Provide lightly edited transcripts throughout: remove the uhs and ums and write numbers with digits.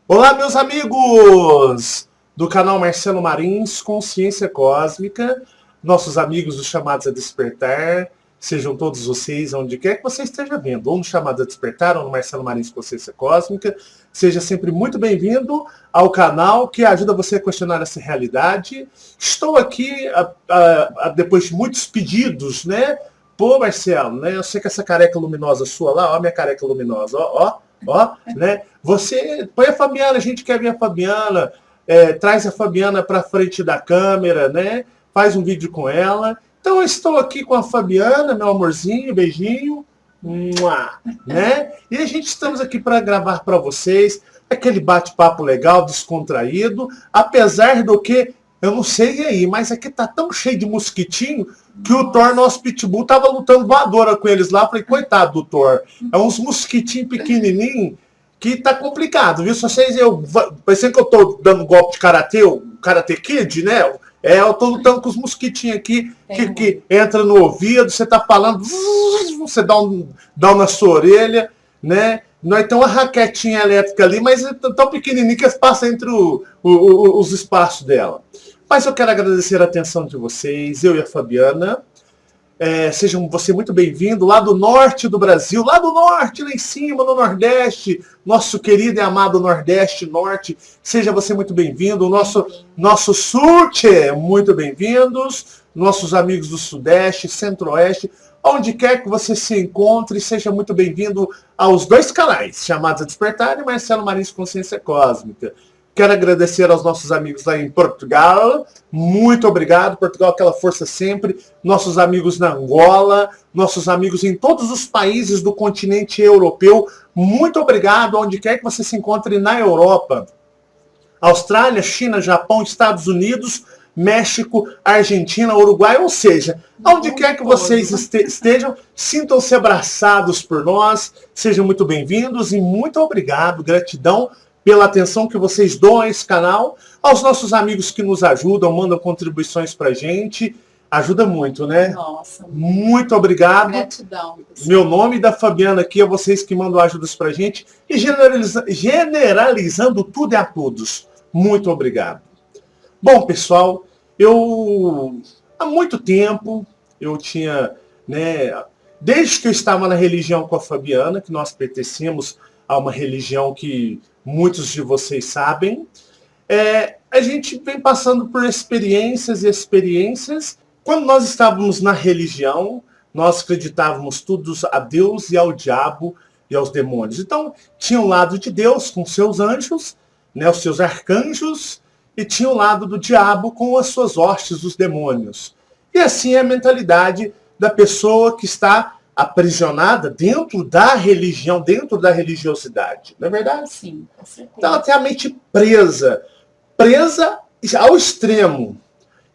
Olá, meus amigos do canal Marcelo Marins, Consciência Cósmica, nossos amigos dos Chamados a Despertar, sejam todos vocês, onde quer que você esteja vendo, ou no Chamado a Despertar, ou no Marcelo Marins Consciência Cósmica, seja sempre muito bem-vindo ao canal que ajuda você a questionar essa realidade. Estou aqui, depois de muitos pedidos, né? Pô, Marcelo, né? Eu sei que essa careca luminosa sua lá, ó a minha careca luminosa, ó, né? Você põe a Fabiana, a gente quer ver a Fabiana, traz a Fabiana para frente da câmera, né? Faz um vídeo com ela. Então eu estou aqui com a Fabiana, meu amorzinho, beijinho, né? E a gente estamos aqui para gravar para vocês aquele bate-papo legal, descontraído, apesar do que eu não sei aí, mas aqui tá tão cheio de mosquitinho que o Thor, nosso pitbull, tava lutando voadora com eles lá. Eu falei, coitado do Thor. É uns mosquitinhos pequenininhos que tá complicado, viu? Se vocês, parecendo que eu tô dando golpe de karatê, o Karate Kid, né? Eu tô lutando com os mosquitinhos aqui que entra no ouvido, você tá falando, você dá um na sua orelha, né? Nós temos uma raquetinha elétrica ali, mas é tão pequenininha que passa entre os espaços dela. Mas eu quero agradecer a atenção de vocês, eu e a Fabiana. Sejam você muito bem-vindo lá do norte do Brasil, lá do norte, lá em cima, no Nordeste, nosso querido e amado Nordeste, Norte. Seja você muito bem-vindo. Nosso Sul, muito bem-vindos. Nossos amigos do Sudeste, Centro-Oeste, onde quer que você se encontre, seja muito bem-vindo aos dois canais, Chamados a Despertar e Marcelo Marins Consciência Cósmica. Quero agradecer aos nossos amigos lá em Portugal. Muito obrigado. Portugal, aquela força sempre. Nossos amigos na Angola. Nossos amigos em todos os países do continente europeu. Muito obrigado, onde quer que você se encontre na Europa. Austrália, China, Japão, Estados Unidos, México, Argentina, Uruguai. Ou seja, onde quer que vocês estejam, sintam-se abraçados por nós. Sejam muito bem-vindos e muito obrigado. Gratidão pela atenção que vocês dão a esse canal, aos nossos amigos que nos ajudam, mandam contribuições pra gente, ajuda muito, né? Nossa. Muito obrigado. Gratidão. Meu nome e da Fabiana aqui, a vocês que mandam ajudas pra gente, e generalizando tudo e a todos. Muito obrigado. Bom, pessoal, há muito tempo, eu tinha, né, desde que eu estava na religião com a Fabiana, que nós pertencemos a uma religião que muitos de vocês sabem, a gente vem passando por experiências e experiências. Quando nós estávamos na religião, nós acreditávamos todos a Deus e ao diabo e aos demônios. Então, tinha um lado de Deus com seus anjos, né, os seus arcanjos, e tinha o lado do diabo com as suas hostes, os demônios. E assim é a mentalidade da pessoa que está aprisionada dentro da religião, dentro da religiosidade. Não é verdade? Sim, com certeza. Então ela tem a mente presa ao extremo.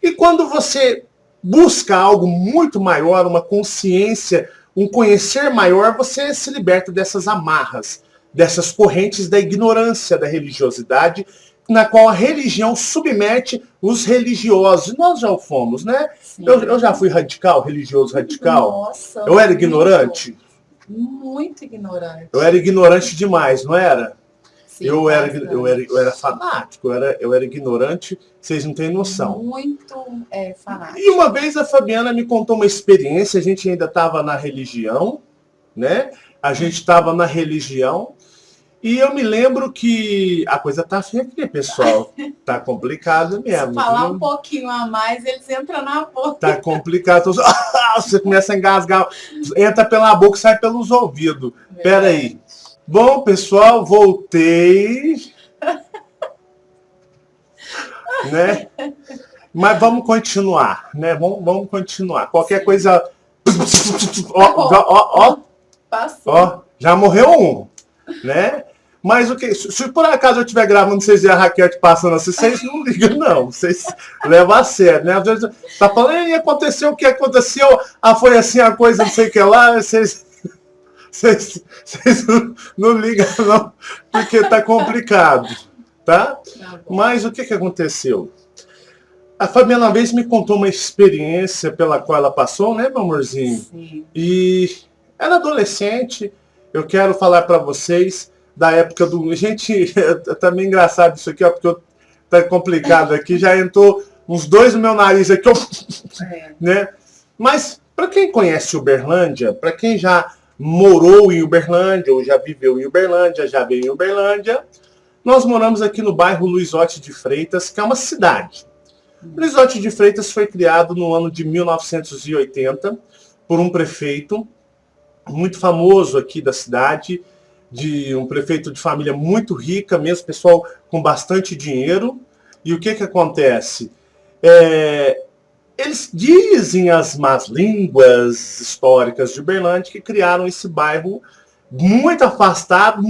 E quando você busca algo muito maior, uma consciência, um conhecer maior, você se liberta dessas amarras, dessas correntes da ignorância da religiosidade, na qual a religião submete os religiosos. E nós já o fomos, né? Eu já fui radical, religioso radical. Nossa, eu era ignorante? Muito ignorante. Eu era ignorante demais, não era? Sim, eu era fanático, eu era ignorante, vocês não têm noção. Muito fanático. E uma vez a Fabiana me contou uma experiência, a gente ainda estava na religião, né? A gente estava na religião, e eu me lembro que a coisa tá feia aqui, pessoal. Tá complicado mesmo. Se falar viu? um pouquinho a mais, eles entram na boca. Tá complicado. Você começa a engasgar. Entra pela boca e sai pelos ouvidos. Pera aí. Bom, pessoal, voltei. Né? Mas vamos continuar, né? Vamos continuar. Qualquer coisa... Passou. Já morreu um, né? Mas o que? Se por acaso eu estiver gravando, vocês verem a Raquel passando assim, vocês não ligam, não. Vocês levam a sério, né? Às vezes tá falando, e aconteceu o que aconteceu? Foi assim a coisa, não sei o que lá, vocês não ligam, não, porque tá complicado, tá? Mas o que aconteceu? A Fabiana uma vez me contou uma experiência pela qual ela passou, né, meu amorzinho? Sim. E era adolescente, eu quero falar para vocês da época do... Gente, tá meio engraçado isso aqui, ó, porque tá complicado aqui, já entrou uns dois no meu nariz aqui, ó, né? Mas, para quem conhece Uberlândia, para quem já morou em Uberlândia, ou já viveu em Uberlândia, já veio em Uberlândia, nós moramos aqui no bairro Luizotti de Freitas, que é uma cidade. Luizotti de Freitas foi criado no ano de 1980 por um prefeito muito famoso aqui da cidade, de um prefeito de família muito rica, mesmo pessoal com bastante dinheiro. E o que acontece? Eles dizem as más línguas históricas de Uberlândia que criaram esse bairro muito afastado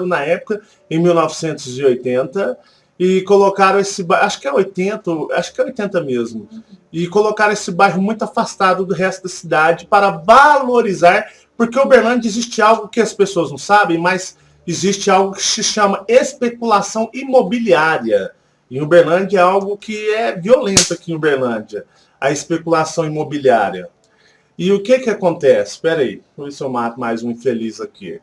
na época, em 1980, e colocaram esse bairro, acho que é 80 mesmo, e colocaram esse bairro muito afastado do resto da cidade para valorizar, porque em Uberlândia existe algo que as pessoas não sabem, mas existe algo que se chama especulação imobiliária. Em Uberlândia é algo que é violento aqui em Uberlândia, a especulação imobiliária. E o que acontece? Espera aí, vou ver se eu mato mais um infeliz aqui.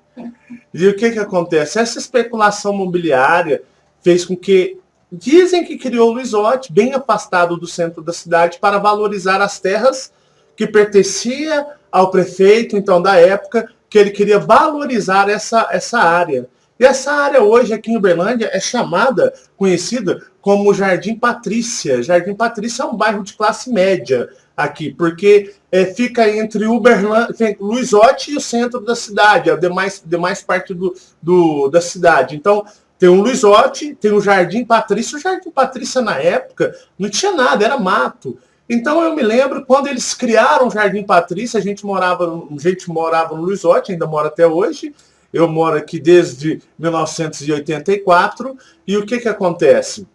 E o que acontece? Essa especulação imobiliária fez com que... Dizem que criou o Luizotti, bem afastado do centro da cidade, para valorizar as terras que pertenciam ao prefeito, então, da época, que ele queria valorizar essa área. E essa área hoje, aqui em Uberlândia, é conhecida como Jardim Patrícia. Jardim Patrícia é um bairro de classe média aqui, porque fica entre Luizotti e o centro da cidade, a demais parte da cidade. Então, tem o Luizotti, tem o Jardim Patrícia. O Jardim Patrícia, na época, não tinha nada, era mato. Então, eu me lembro, quando eles criaram o Jardim Patrícia, a gente morava no Luizotti, ainda mora até hoje. Eu moro aqui desde 1984. E o que acontece?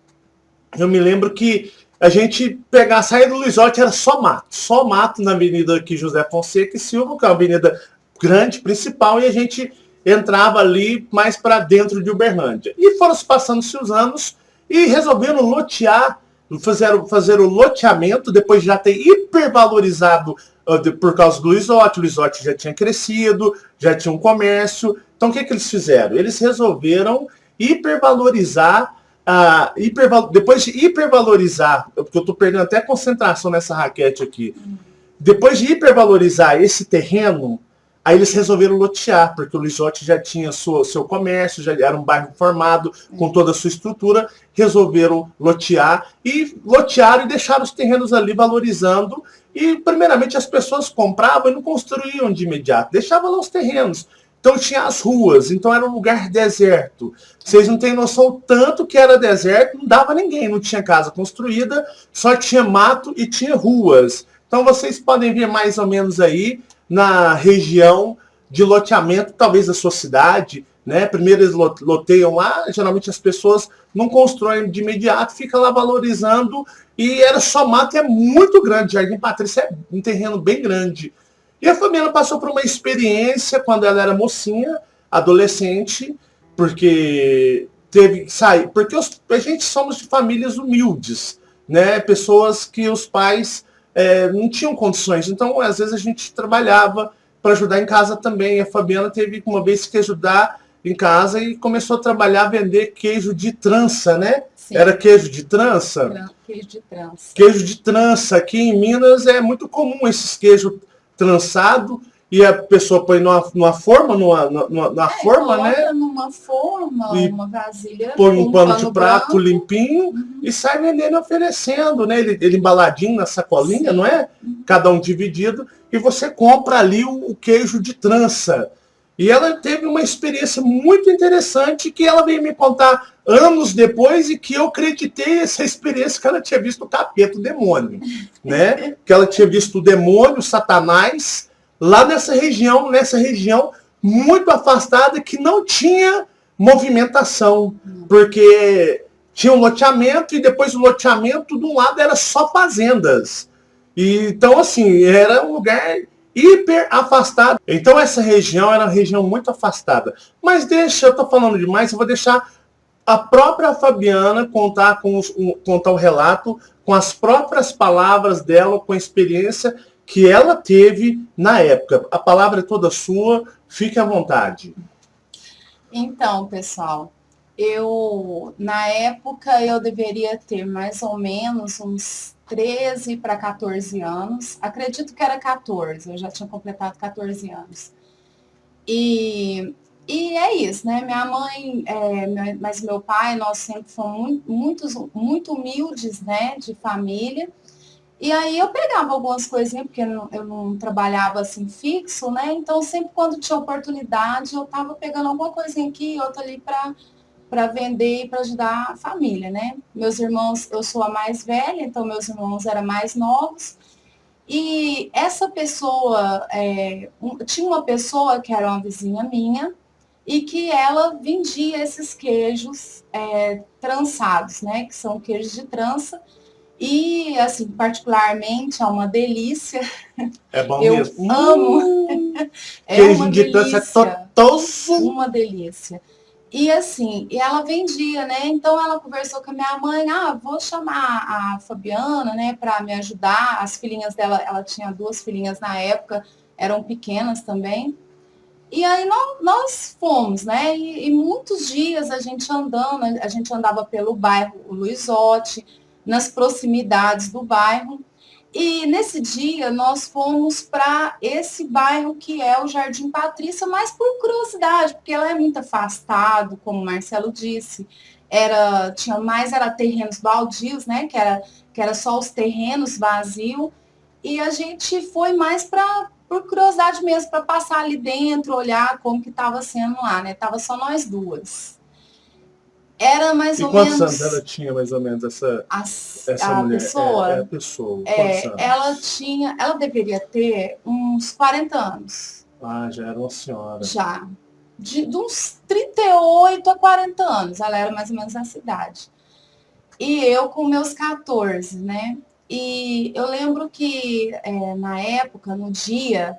Eu me lembro que a gente sair do Luizotti era só mato na avenida aqui José Fonseca e Silva, que é uma avenida grande, principal, e a gente entrava ali mais para dentro de Uberlândia. E foram se passando-se os anos e resolveram lotear, fazer o loteamento, depois de já ter hipervalorizado por causa do Luizotti. O Luizotti já tinha crescido, já tinha um comércio. Então, o que eles fizeram? Eles resolveram hipervalorizar, depois de hipervalorizar, porque eu estou perdendo até concentração nessa raquete aqui, depois de hipervalorizar esse terreno, aí eles resolveram lotear, porque o Luizotti já tinha seu comércio, já era um bairro formado, com toda a sua estrutura, resolveram lotear, e lotearam e deixaram os terrenos ali valorizando, e primeiramente as pessoas compravam e não construíam de imediato, deixavam lá os terrenos. Então tinha as ruas, então era um lugar deserto. Vocês não têm noção o tanto que era deserto, não dava ninguém, não tinha casa construída, só tinha mato e tinha ruas. Então vocês podem ver mais ou menos aí na região de loteamento, talvez da sua cidade, né? Primeiro eles loteiam lá, geralmente as pessoas não constroem de imediato, fica lá valorizando, e era só mato, e é muito grande. Jardim Patrícia é um terreno bem grande. E a Fabiana passou por uma experiência quando ela era mocinha, adolescente, porque teve que sair. Porque a gente somos de famílias humildes, né? Pessoas que os pais não tinham condições. Então, às vezes, a gente trabalhava para ajudar em casa também. A Fabiana teve uma vez que ajudar em casa e começou a trabalhar, a vender queijo de trança, né? Sim. Era queijo de trança? Queijo de trança. Queijo de trança. Aqui em Minas é muito comum esses queijos trançado, e a pessoa põe numa forma, né? Numa forma, e uma vasilha. Põe um pano de prato branco, limpinho, e sai vendendo e oferecendo, né? Ele embaladinho na sacolinha, sim, não é? Cada um dividido, e você compra ali o queijo de trança. E ela teve uma experiência muito interessante que ela veio me contar anos depois, e que eu acreditei essa experiência, que ela tinha visto o capeta, o demônio, né? Que ela tinha visto o demônio, Satanás, lá nessa região muito afastada, que não tinha movimentação, porque tinha um loteamento, e depois do loteamento, de um lado era só fazendas. E, então, assim, era um lugar hiper afastado. Então essa região era uma região muito afastada. Mas eu tô falando demais, eu vou deixar a própria Fabiana contar o relato com as próprias palavras dela, com a experiência que ela teve na época. A palavra é toda sua, fique à vontade. Então, pessoal, na época, eu deveria ter mais ou menos uns 13 para 14 anos. Acredito que era 14, eu já tinha completado 14 anos. E, e é isso, né? Minha mãe, mas meu pai, nós sempre fomos muito humildes, né, de família. E aí eu pegava algumas coisinhas, porque eu não trabalhava assim fixo, né? Então sempre quando tinha oportunidade, eu estava pegando alguma coisinha aqui e outra ali para vender e para ajudar a família, né? Meus irmãos, eu sou a mais velha, então meus irmãos eram mais novos. E essa pessoa, tinha uma pessoa que era uma vizinha minha e que ela vendia esses queijos trançados, né? Que são queijos de trança. E, assim, particularmente, é uma delícia. É bom Eu mesmo. amo. É Queijo uma de trança é delícia. totoso. Uma delícia. E assim, e ela vendia, né? Então ela conversou com a minha mãe, vou chamar a Fabiana, né, para me ajudar. As filhinhas dela, ela tinha 2 filhinhas na época, eram pequenas também. E aí nós fomos, né? E muitos dias a gente andando, a gente andava pelo bairro Luizotti, nas proximidades do bairro. E nesse dia nós fomos para esse bairro que é o Jardim Patrícia, mas por curiosidade, porque ela é muito afastado, como o Marcelo disse. Era terrenos baldios, né? Que era só os terrenos vazios. E a gente foi mais por curiosidade mesmo, para passar ali dentro, olhar como que estava sendo lá, né? Tava só nós duas. Era mais E ou quantos anos ela menos tinha, mais ou menos, essa a mulher? É a pessoa. pessoa. Quantos anos? Ela deveria ter uns 40 anos, Ah, já era uma senhora. já. De uns 38 a 40 anos, ela era mais ou menos essa idade. E eu com meus 14, né? E eu lembro que na época, no dia,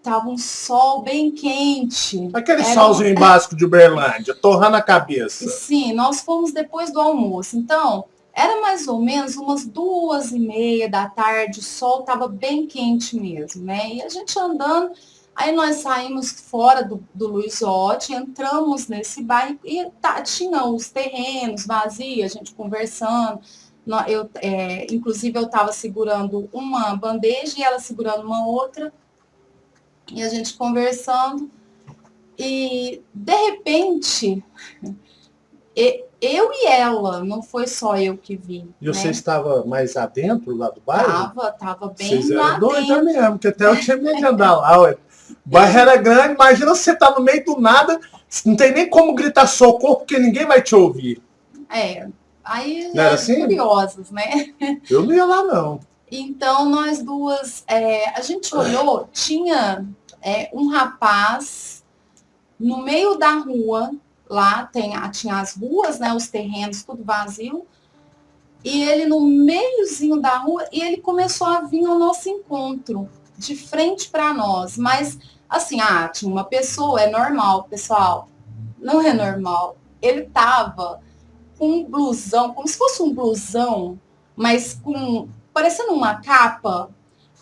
tava um sol bem quente. Aquele solzinho básico de Uberlândia, torrando a cabeça. Sim, nós fomos depois do almoço. Então, era mais ou menos umas 2h30 da tarde, o sol estava bem quente mesmo, né? E a gente andando, aí nós saímos fora do Luizotti, entramos nesse bairro e tinha os terrenos vazios, a gente conversando. Inclusive, eu estava segurando uma bandeja e ela segurando uma outra, e a gente conversando. E, de repente, eu e ela, não foi só eu que vi, E você né? estava mais adentro lá do bairro? Tava Vocês bem lá eram doida dentro. mesmo, porque até eu tinha medo de andar lá, ué. O bairro era grande, imagina você tá no meio do nada, não tem nem como gritar socorro, porque ninguém vai te ouvir. Aí Não era assim? curiosos, né? Eu não ia lá, não. Então, nós duas, a gente olhou, tinha um rapaz no meio da rua, lá tinha as ruas, né, os terrenos, tudo vazio, e ele no meiozinho da rua, e ele começou a vir ao nosso encontro, de frente para nós. Mas, assim, tinha uma pessoa, é normal, pessoal, não é normal. Ele tava com um blusão, como se fosse um blusão, mas parecendo uma capa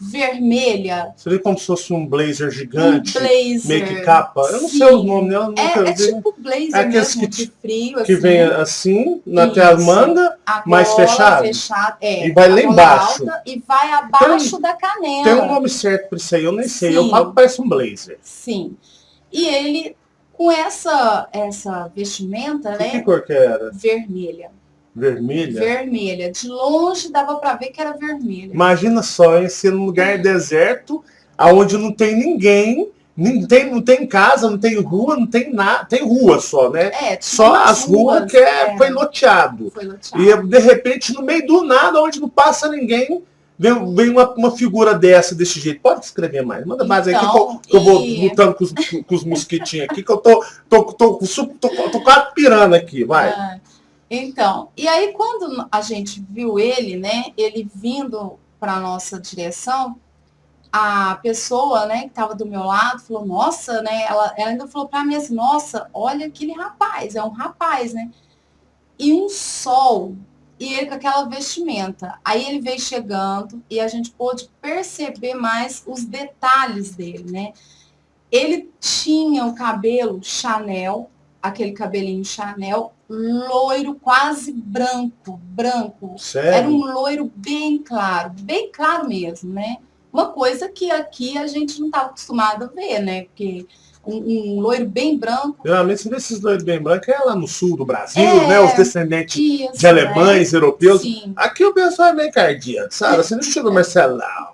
vermelha. Seria como se fosse um blazer Um gigante, meio que blazer. capa. Eu não sei os nomes, eu nunca É vi. tipo É blazer aqueles mesmo, de frio, que assim. vem assim, até as Isso. mangas, A mais gola fechado. fechada, E vai lá a gola embaixo. alta e vai abaixo da canela. Tem um nome certo para isso aí, eu nem sei. Eu Sim. falo que parece um blazer. Sim. E ele, com essa vestimenta, né? Que cor que era? Vermelha. Vermelha? Vermelha. De longe dava para ver que era vermelha. Imagina só, hein, ser num lugar deserto, aonde não tem ninguém, não tem casa, não tem rua, não tem nada, tem rua só, né? Só as ruas que foi loteado. Foi loteado. E de repente, no meio do nada, onde não passa ninguém, vem uma figura desse jeito. Pode escrever mais. Manda base aí que eu vou lutando com os mosquitinhos aqui, que eu tô quase pirando aqui, vai. Então, e aí quando a gente viu ele, né, ele vindo para nossa direção, a pessoa, né, que estava do meu lado, falou, nossa, né, ela ainda falou para mim assim, nossa, olha aquele rapaz, é um rapaz, né, e um sol, e ele com aquela vestimenta. Aí ele veio chegando e a gente pôde perceber mais os detalhes dele, né. Ele tinha o cabelo Chanel, aquele cabelinho Chanel, loiro, quase branco, branco. Sério? Era um loiro bem claro mesmo, né? Uma coisa que aqui a gente não estava acostumado a ver, né? Porque um loiro bem branco. Geralmente, esses loiros bem brancos é lá no sul do Brasil, É, né? Os descendentes isso, de alemães, né? europeus. Sim. Aqui o pessoal é meio cardíaco, sabe? Assim, no estilo Marcelão.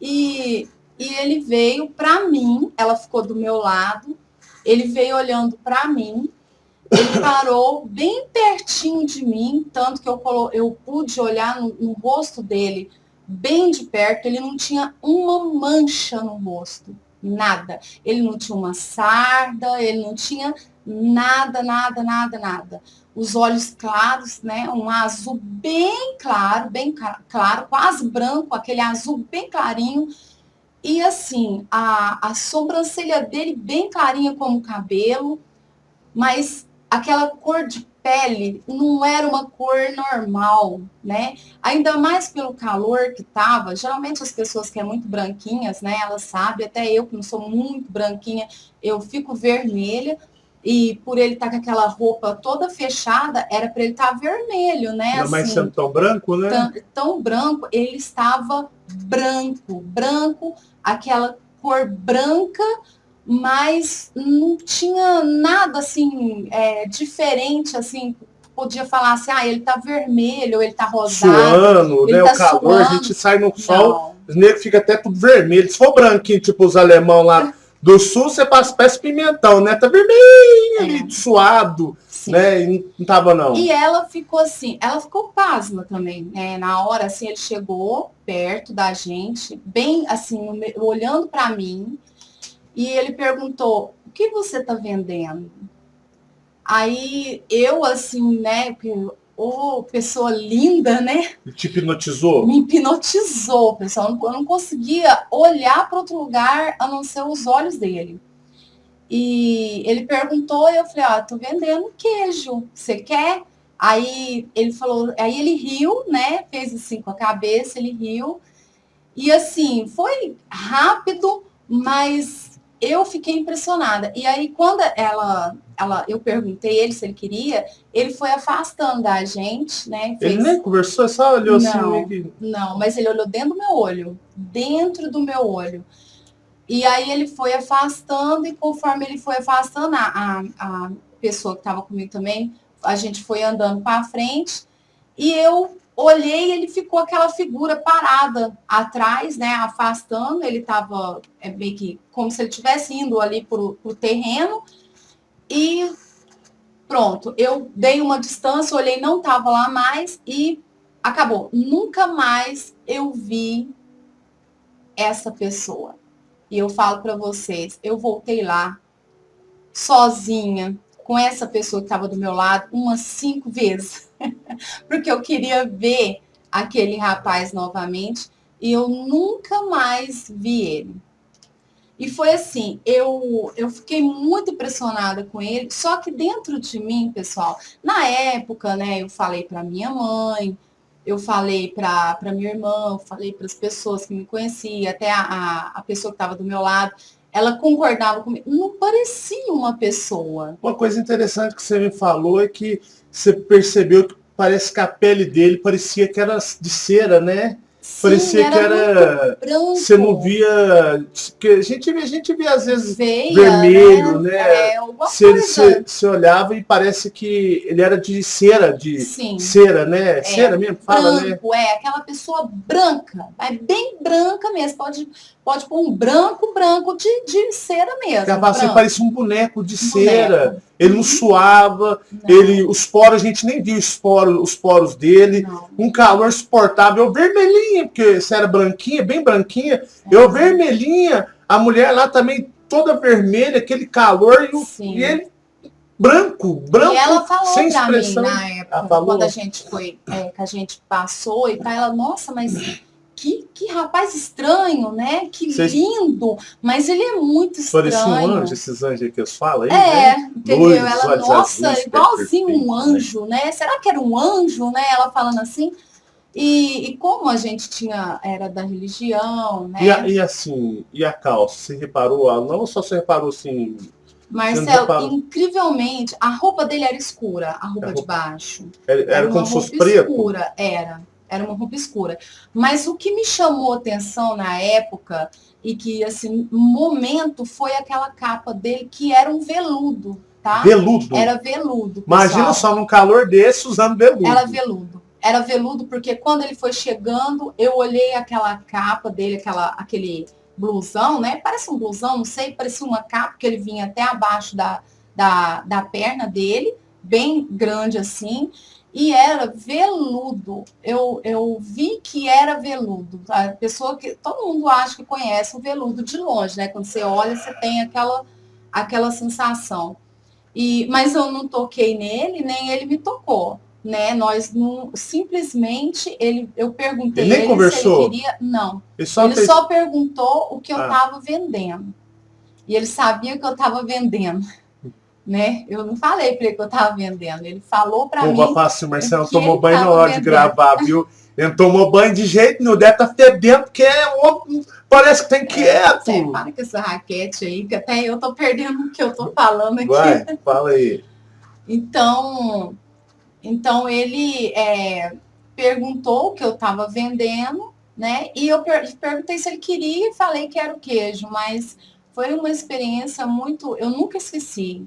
E ele veio para mim, ela ficou do meu lado, ele veio olhando para mim, ele parou bem pertinho de mim, tanto que eu pude olhar no rosto dele bem de perto, ele não tinha uma mancha no rosto, nada. Ele não tinha uma sarda, ele não tinha nada, nada, nada, nada. Os olhos claros, né? Um azul bem claro, quase branco, aquele azul bem clarinho. E assim, a sobrancelha dele bem clarinha como o cabelo, mas aquela cor de pele não era uma cor normal, né? Ainda mais pelo calor que tava. Geralmente as pessoas que é muito branquinhas, né? Elas sabem, até eu que não sou muito branquinha, eu fico vermelha. E por ele estar com aquela roupa toda fechada, era para ele estar vermelho, né? Ainda mais Assim, sendo tão branco, né? tão branco, ele estava branco, aquela cor branca, mas não tinha nada assim diferente, assim, podia falar assim, ele tá vermelho, ele tá rosado, Suando, ele né? tá O calor, suando. a gente sai no sol, Não. os negros ficam até tudo vermelho. Se for branquinho, tipo os alemão lá do sul, você parece pimentão, né? Tá vermelho, ali, suado, Sim. né? E não tava, não. E ela ficou assim, ela ficou pasma também, né? Na hora, assim, ele chegou perto da gente, bem assim, olhando para mim, e ele perguntou, o que você tá vendendo? Aí eu, assim, né, pessoa linda, né? Te hipnotizou? Me hipnotizou, pessoal. Eu não conseguia olhar para outro lugar a não ser os olhos dele. E ele perguntou, e eu falei, tô vendendo queijo, você quer? Aí ele falou, aí ele riu, né? Fez assim com a cabeça, ele riu. E assim, foi rápido, mas eu fiquei impressionada. E aí, quando eu perguntei ele se ele queria, ele foi afastando da gente, né? Ele nem conversou, só olhou assim. Meio que... Não, mas ele olhou dentro do meu olho. Dentro do meu olho. E aí ele foi afastando, e conforme ele foi afastando, a pessoa que estava comigo também, a gente foi andando para frente, e eu olhei, ele ficou aquela figura parada atrás, né, afastando, ele estava meio que como se ele estivesse indo ali para o terreno, e pronto, eu dei uma distância, olhei, não estava lá mais, e acabou. Nunca mais eu vi essa pessoa. E eu falo para vocês, eu voltei lá sozinha, com essa pessoa que estava do meu lado, umas 5 vezes. Porque eu queria ver aquele rapaz novamente e eu nunca mais vi ele. E foi assim, eu fiquei muito impressionada com ele, só que dentro de mim, pessoal, na época, né, eu falei para minha mãe, eu falei para minha irmã, eu falei para as pessoas que me conheciam, até a pessoa que estava do meu lado, ela concordava comigo, não parecia uma pessoa. Uma coisa interessante que você me falou é que você percebeu que parece que a pele dele parecia que era de cera, né? Sim, parecia que era branco. Você não via. Porque a gente via às vezes Veia, vermelho, né? Você olhava e parece que ele era de cera, Sim. cera, né? Cera mesmo, fala, branco, né? Aquela pessoa branca, é bem branca mesmo. Pode pôr um branco de cera mesmo. Você parecia um boneco de cera. Boneco. Ele não suava, os poros, a gente nem viu os poros dele. Não. Um calor suportável, vermelhinha, porque você era branquinha, bem branquinha. Eu vermelhinha, a mulher lá também toda vermelha, aquele calor, e ele branco, e ela falou sem pra expressão. mim na época, quando a gente foi, que a gente passou, e ela, nossa, mas que rapaz estranho, né? Que lindo, mas ele é muito estranho. Parecia um anjo, esses anjos que eu falo aí, entendeu? Loiros, ela, nossa, azuis, igualzinho um anjo, né? Será que era um anjo, né? Ela falando assim. E como a gente era da religião, né? E assim, e a calça? Você reparou? Não só você reparou assim. Você não Marcelo, reparou? incrivelmente, a roupa dele era escura, a A roupa de roupa, baixo. Era era uma como se fosse roupa preto? escura, era uma roupa escura. Mas o que me chamou atenção na época, e que, assim, no momento, foi aquela capa dele, que era um veludo, tá? Veludo. Era veludo, Imagina pessoal. só num calor desse usando Era veludo. veludo. Era veludo porque quando ele foi chegando, eu olhei aquela capa dele, aquele blusão, né? Parece um blusão, não sei, parecia uma capa que ele vinha até abaixo da perna dele, bem grande assim, e era veludo. Eu vi que era veludo. A pessoa que todo mundo acha que conhece o veludo de longe, né? Quando você olha, você tem aquela sensação. Mas eu não toquei nele, nem ele me tocou, né? Nós não, simplesmente eu Ele perguntei a nem ele se ele conversou. queria, não. Ele só Ele fez. só perguntou o que eu Ah, estava vendendo. E ele sabia que eu estava vendendo, né? Eu não falei para ele que eu estava vendendo. Ele falou para pô, mim fácil, o Marcelo que ele tomou banho na estava hora de vendendo. gravar, viu? Ele não tomou banho de jeito nenhum, deve estar fedendo, porque parece que tá inquieto. Para com essa raquete aí, que até eu tô perdendo o que eu tô falando aqui. Vai, fala aí. Então, Então ele perguntou o que eu estava vendendo, né? E eu perguntei se ele queria e falei que era o queijo, mas foi uma experiência muito. Eu nunca esqueci.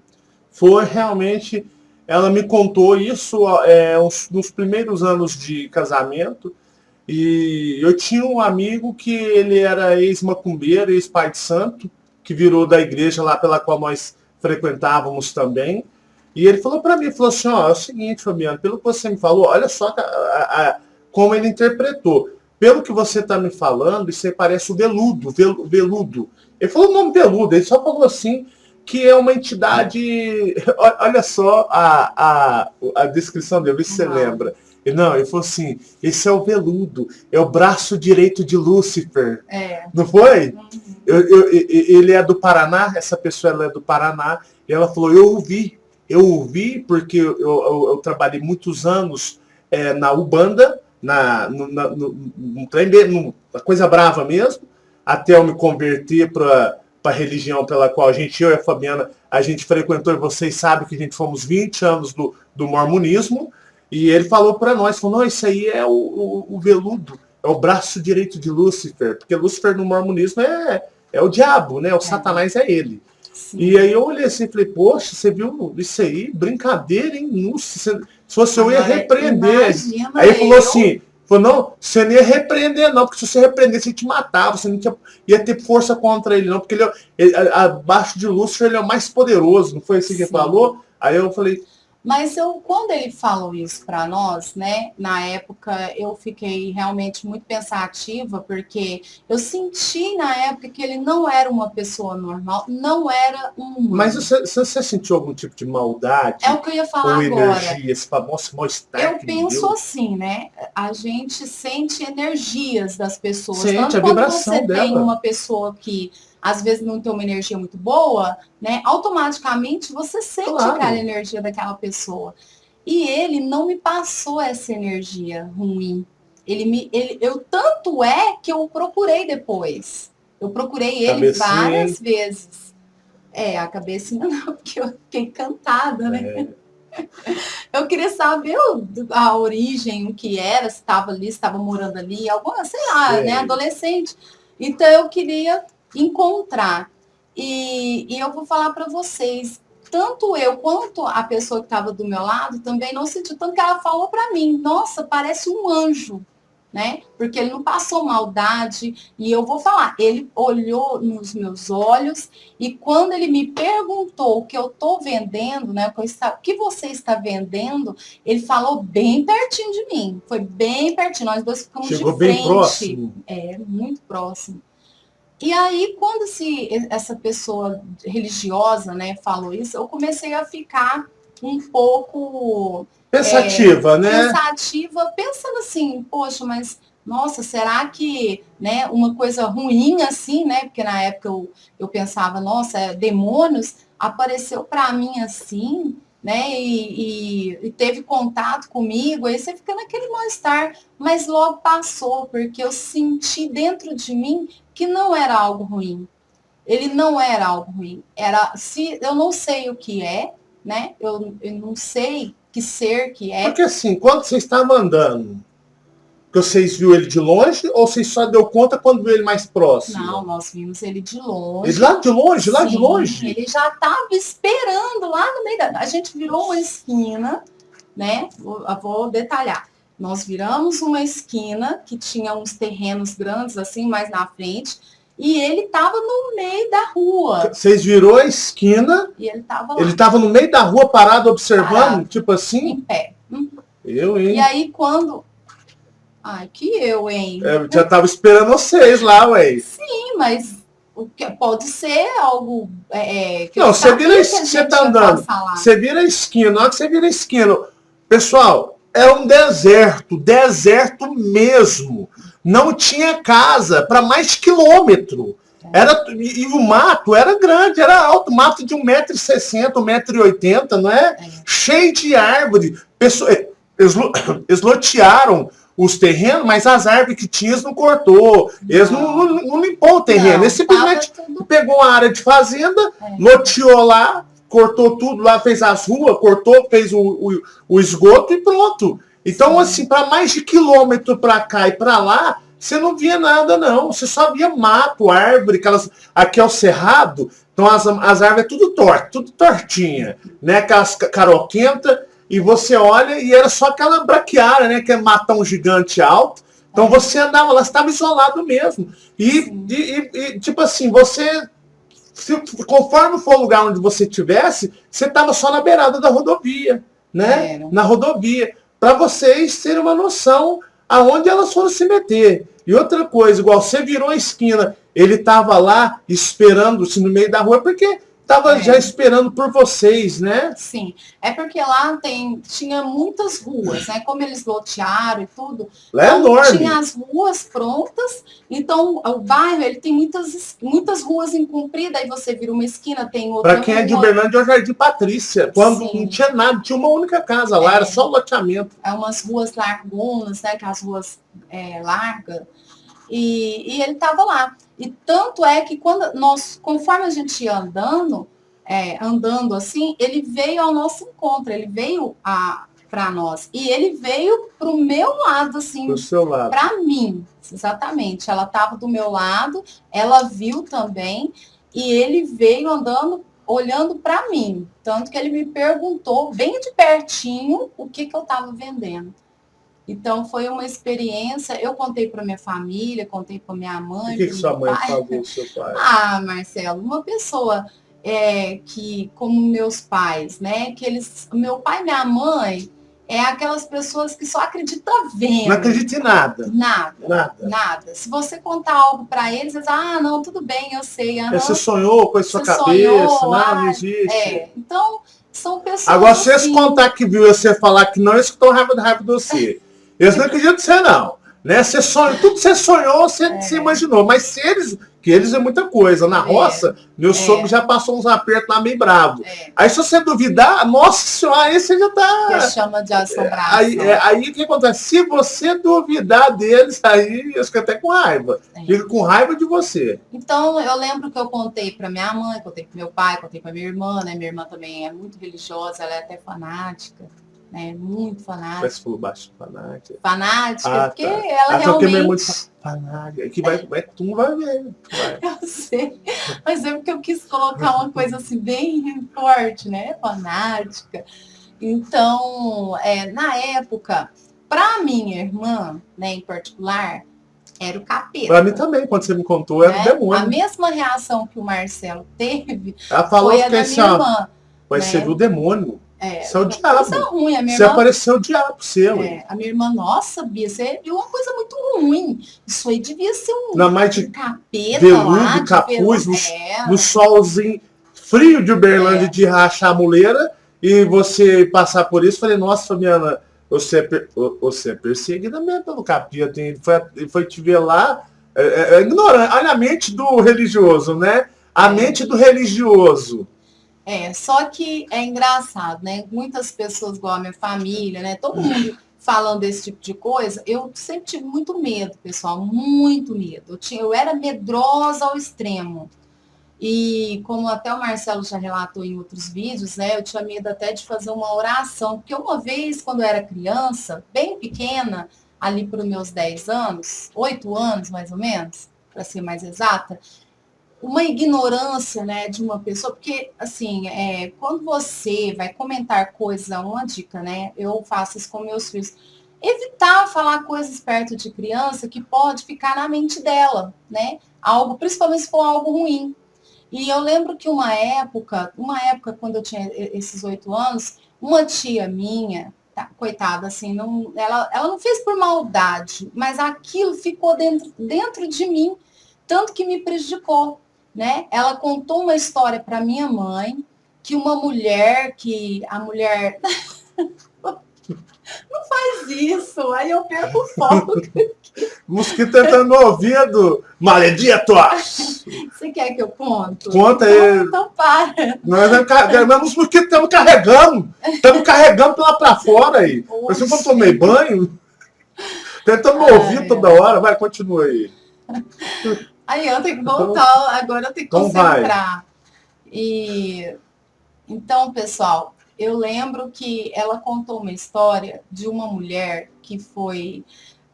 Foi realmente. Ela me contou isso nos primeiros anos de casamento. E eu tinha um amigo que ele era ex-macumbeiro, ex-pai de santo, que virou da igreja lá pela qual nós frequentávamos também. E ele falou para mim, falou assim, ó, é o seguinte, Fabiano, pelo que você me falou, olha só como ele interpretou. Pelo que você está me falando, isso aí parece o veludo, veludo. Ele falou o nome veludo, ele só falou assim, que é uma entidade. Olha só a descrição dele, se você lembra. Não, ele falou assim: esse é o veludo, é o braço direito de Lúcifer. Não foi? Uhum. Ele é do Paraná, essa pessoa ela é do Paraná, e ela falou: eu ouvi porque eu trabalhei muitos anos na Ubanda, no trem, na coisa brava mesmo, até eu me converter para a religião pela qual eu e a Fabiana, a gente frequentou, e vocês sabem que a gente fomos 20 anos do mormonismo, e ele falou para nós, falou, não, isso aí é o veludo, é o braço direito de Lúcifer, porque Lúcifer no mormonismo é o diabo, né? O Satanás é ele. Sim. E aí eu olhei assim e falei, poxa, você viu isso aí? Brincadeira, hein? Nossa, se fosse eu ia repreender. Aí ele falou assim, falou, não, você não ia repreender não, porque se você repreender, você te matava, você não ia ter força contra ele não, porque abaixo de Lúcifer ele é o mais poderoso, não foi assim que ele falou? Aí eu falei... Mas quando ele falou isso para nós, né, na época eu fiquei realmente muito pensativa, porque eu senti na época que ele não era uma pessoa normal, não era um humano. Mas você sentiu algum tipo de maldade? É o que eu ia falar ou agora. Energia, esse famoso mal-estar? Eu penso assim, né? A gente sente energias das pessoas. Sente Tanto a quando vibração você dela. tem uma pessoa que às vezes não tem uma energia muito boa, né? Automaticamente você sente aquela energia daquela pessoa. E ele não me passou essa energia ruim. Tanto é que eu procurei depois. Eu procurei ele várias vezes. A cabecinha não, porque eu fiquei encantada, né? Eu queria saber a origem, o que era, se estava ali, se estava morando ali, alguma, sei lá, né, adolescente. Então eu queria encontrar. E eu vou falar para vocês, tanto eu quanto a pessoa que estava do meu lado também não sentiu, tanto que ela falou para mim, nossa, parece um anjo, né? Porque ele não passou maldade, e eu vou falar, ele olhou nos meus olhos, e quando ele me perguntou o que eu estou vendendo, né? O que você está vendendo, ele falou bem pertinho de mim, foi bem pertinho, nós dois ficamos Chegou de frente. Bem próximo. Muito próximo. E aí, quando essa pessoa religiosa, né, falou isso, eu comecei a ficar um pouco pensativa, né? Pensativa, pensando assim, poxa, mas nossa, será que, né, uma coisa ruim assim, né? Porque na época eu pensava, nossa, demônios apareceu para mim assim, né? E e teve contato comigo, aí você fica naquele mal-estar, mas logo passou, porque eu senti dentro de mim que não era algo ruim. Ele não era algo ruim. Eu não sei o que é, né? Eu não sei que ser que é. Porque assim, quando você estava andando, que vocês viram ele de longe ou vocês só deu conta quando viu ele mais próximo? Não, nós vimos ele de longe. Ele lá de longe, lá Sim, de longe? Ele já estava esperando lá no meio da... A gente virou uma esquina, né? Vou detalhar. Nós viramos uma esquina que tinha uns terrenos grandes assim, mais na frente, e ele estava no meio da rua. Vocês virou a esquina, E ele estava lá. ele estava no meio da rua parado observando, Parado. tipo assim? Em pé. Eu, hein? E aí quando... Ai, que eu, hein? Eu já tava esperando vocês lá, ué. Sim, mas pode ser algo... que Não, eu você sabia vira, que a você gente tá ia andando, passar lá. você vira a esquina, na hora que você vira a esquina, pessoal, é um deserto mesmo. Não tinha casa para mais de quilômetro. E o mato era grande, era alto, mato de 1,60 m, 1,80 m, não é? Cheio de árvore. Eles lotearam os terrenos, mas as árvores que tinha eles não cortou. Eles não limpou o terreno. Eles simplesmente pegou uma área de fazenda, loteou lá, cortou tudo lá, fez as ruas, cortou, fez o esgoto e pronto. Então, assim, para mais de quilômetro para cá e para lá, você não via nada, não. Você só via mato, árvore, aqui é o cerrado, então as árvores é tudo torto, tudo tortinha, né? Aquelas caroquenta, e você olha e era só aquela braquiária, né? Que é matão gigante alto. Então você andava lá, você estava isolado mesmo. E tipo assim, conforme for o lugar onde você estivesse, você estava só na beirada da rodovia, né? Na rodovia. Para vocês terem uma noção aonde elas foram se meter. E outra coisa, igual você virou a esquina, ele estava lá esperando-se no meio da rua, porque estava já esperando por vocês, né? Sim, é porque lá tinha muitas ruas, né? Como eles lotearam e tudo. Lá é enorme. Tinha as ruas prontas, então o bairro ele tem muitas ruas em comprida, aí você vira uma esquina, tem outra. Para quem é de Uberlândia, é o Jardim Patrícia. Quando não tinha nada, tinha uma única casa lá, era só loteamento. É umas ruas largonas, né? Que as ruas largas. E ele estava lá. E tanto é que conforme a gente ia andando assim, ele veio ao nosso encontro, ele veio para nós. E ele veio para o meu lado, assim. Pro seu lado. Para mim, exatamente. Ela estava do meu lado, ela viu também, e ele veio andando, olhando para mim. Tanto que ele me perguntou, bem de pertinho, o que eu estava vendendo. Então, foi uma experiência. Eu contei para minha família, contei para minha mãe. O que sua mãe falou, seu pai? Ah, Marcelo, uma pessoa que, como meus pais, né? Meu pai e minha mãe é aquelas pessoas que só acreditam vendo. Não acredita em nada. Nada. Se você contar algo para eles não, tudo bem, eu sei. Você sonhou com a sua cabeça, não existe. Então, são pessoas. Agora, se eles contar que viu você falar que não, eles estão raiva de você. Eles não acreditam em você, não. Né? Você sonhou, tudo que você sonhou, você imaginou. Mas se eles é muita coisa. Na roça, meu sogro já passou uns apertos lá meio bravo. Aí se você duvidar, nossa senhora, aí você já tá... Que chama de assombração. Aí o que acontece? Se você duvidar deles, aí eles ficam até com raiva. Fica com raiva de você. Então, eu lembro que eu contei para minha mãe, contei para meu pai, contei para minha irmã, né? Minha irmã também é muito religiosa, ela é até fanática. Né, muito fanática. Mas falou baixo, fanática. Fanática, porque ela realmente... É muito fanática, que tu não vai ver. Eu sei, mas é porque eu quis colocar uma coisa assim bem forte, né? Fanática. Então, na época, para minha irmã, né, em particular, era o capeta. Para mim também, quando você me contou, era o demônio. A mesma reação que o Marcelo teve ela falou foi a da minha irmã. Mas você viu o demônio. Isso é o diabo. Ruim. A minha você irmã, apareceu o diabo seu. A minha irmã, nossa, Bia, você viu uma coisa muito ruim. Isso aí devia ser um capeta veludo, lá. Capuz, no solzinho frio de Uberlândia, de rachar a muleira, e você passar por isso. Falei, nossa, Fabiana, você é perseguida mesmo pelo capeta. Ele foi te ver lá, ignorante. Olha a mente do religioso, né? A mente do religioso. Só que é engraçado, né? Muitas pessoas, igual a minha família, né? Todo mundo falando desse tipo de coisa, eu sempre tive muito medo, pessoal, muito medo. Eu era medrosa ao extremo. E como até o Marcelo já relatou em outros vídeos, né? Eu tinha medo até de fazer uma oração, porque uma vez, quando eu era criança, bem pequena, ali para os meus 10 anos, 8 anos mais ou menos, para ser mais exata, uma ignorância, né, de uma pessoa, porque, assim, quando você vai comentar coisas, uma dica, né, eu faço isso com meus filhos, evitar falar coisas perto de criança que pode ficar na mente dela, né, algo, principalmente se for algo ruim. E eu lembro que uma época quando eu tinha esses 8 anos, uma tia minha, tá, coitada, assim, não, ela não fez por maldade, mas aquilo ficou dentro de mim, tanto que me prejudicou, né? Ela contou uma história para minha mãe, que a mulher não faz isso, aí eu perco o foco. Mosquito entrando no ouvido, maleditos! Você quer que eu conto? Conta aí. Então para. Os mosquitos estamos carregando pra lá pra fora aí. Parece que eu tomei banho. Tentando me ouvir toda hora, vai, continua aí. Aí eu tenho que voltar, agora eu tenho que então concentrar. Então, pessoal, eu lembro que ela contou uma história de uma mulher que foi...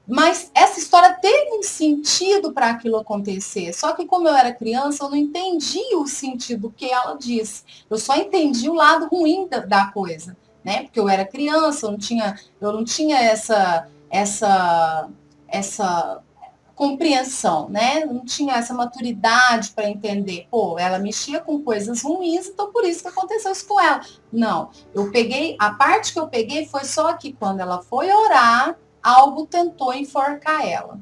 Mas essa história teve um sentido para aquilo acontecer. Só que como eu era criança, eu não entendi o sentido que ela disse. Eu só entendi o lado ruim da coisa, né? Porque eu era criança, eu não tinha essa compreensão, né? Não tinha essa maturidade para entender. Pô, ela mexia com coisas ruins, então por isso que aconteceu isso com ela. Não, a parte que eu peguei foi só que quando ela foi orar, algo tentou enforcar ela.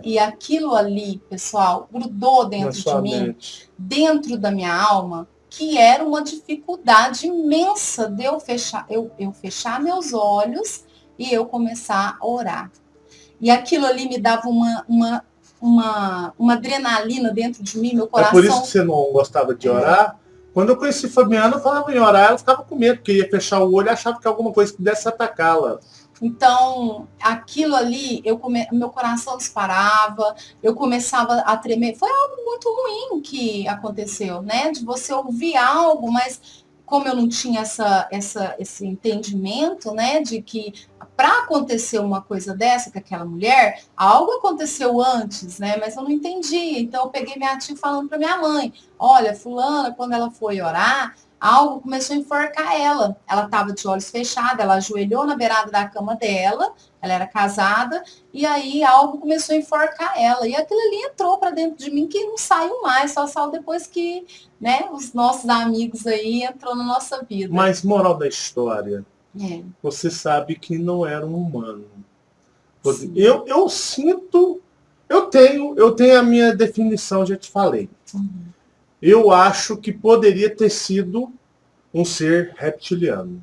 E aquilo ali, pessoal, grudou dentro de mim, dentro da minha alma, que era uma dificuldade imensa de eu fechar meus olhos e eu começar a orar. E aquilo ali me dava uma adrenalina dentro de mim, meu coração... É por isso que você não gostava de orar? Quando eu conheci Fabiana, eu falava em orar, ela ficava com medo, porque ia fechar o olho e achava que alguma coisa pudesse atacá-la. Então, aquilo ali, meu coração disparava, eu começava a tremer. Foi algo muito ruim que aconteceu, né? De você ouvir algo, mas como eu não tinha esse entendimento, né? De que para acontecer uma coisa dessa com aquela mulher, algo aconteceu antes, né? Mas eu não entendi. Então, eu peguei minha tia falando para minha mãe, olha, fulana, quando ela foi orar, algo começou a enforcar ela. Ela estava de olhos fechados, ela ajoelhou na beirada da cama dela, ela era casada, e aí algo começou a enforcar ela. E aquilo ali entrou para dentro de mim que não saiu mais, só saiu depois que, né, os nossos amigos aí entrou na nossa vida. Mas moral da história, você sabe que não era um humano. Eu sinto, eu tenho a minha definição, já te falei. Eu acho que poderia ter sido um ser reptiliano.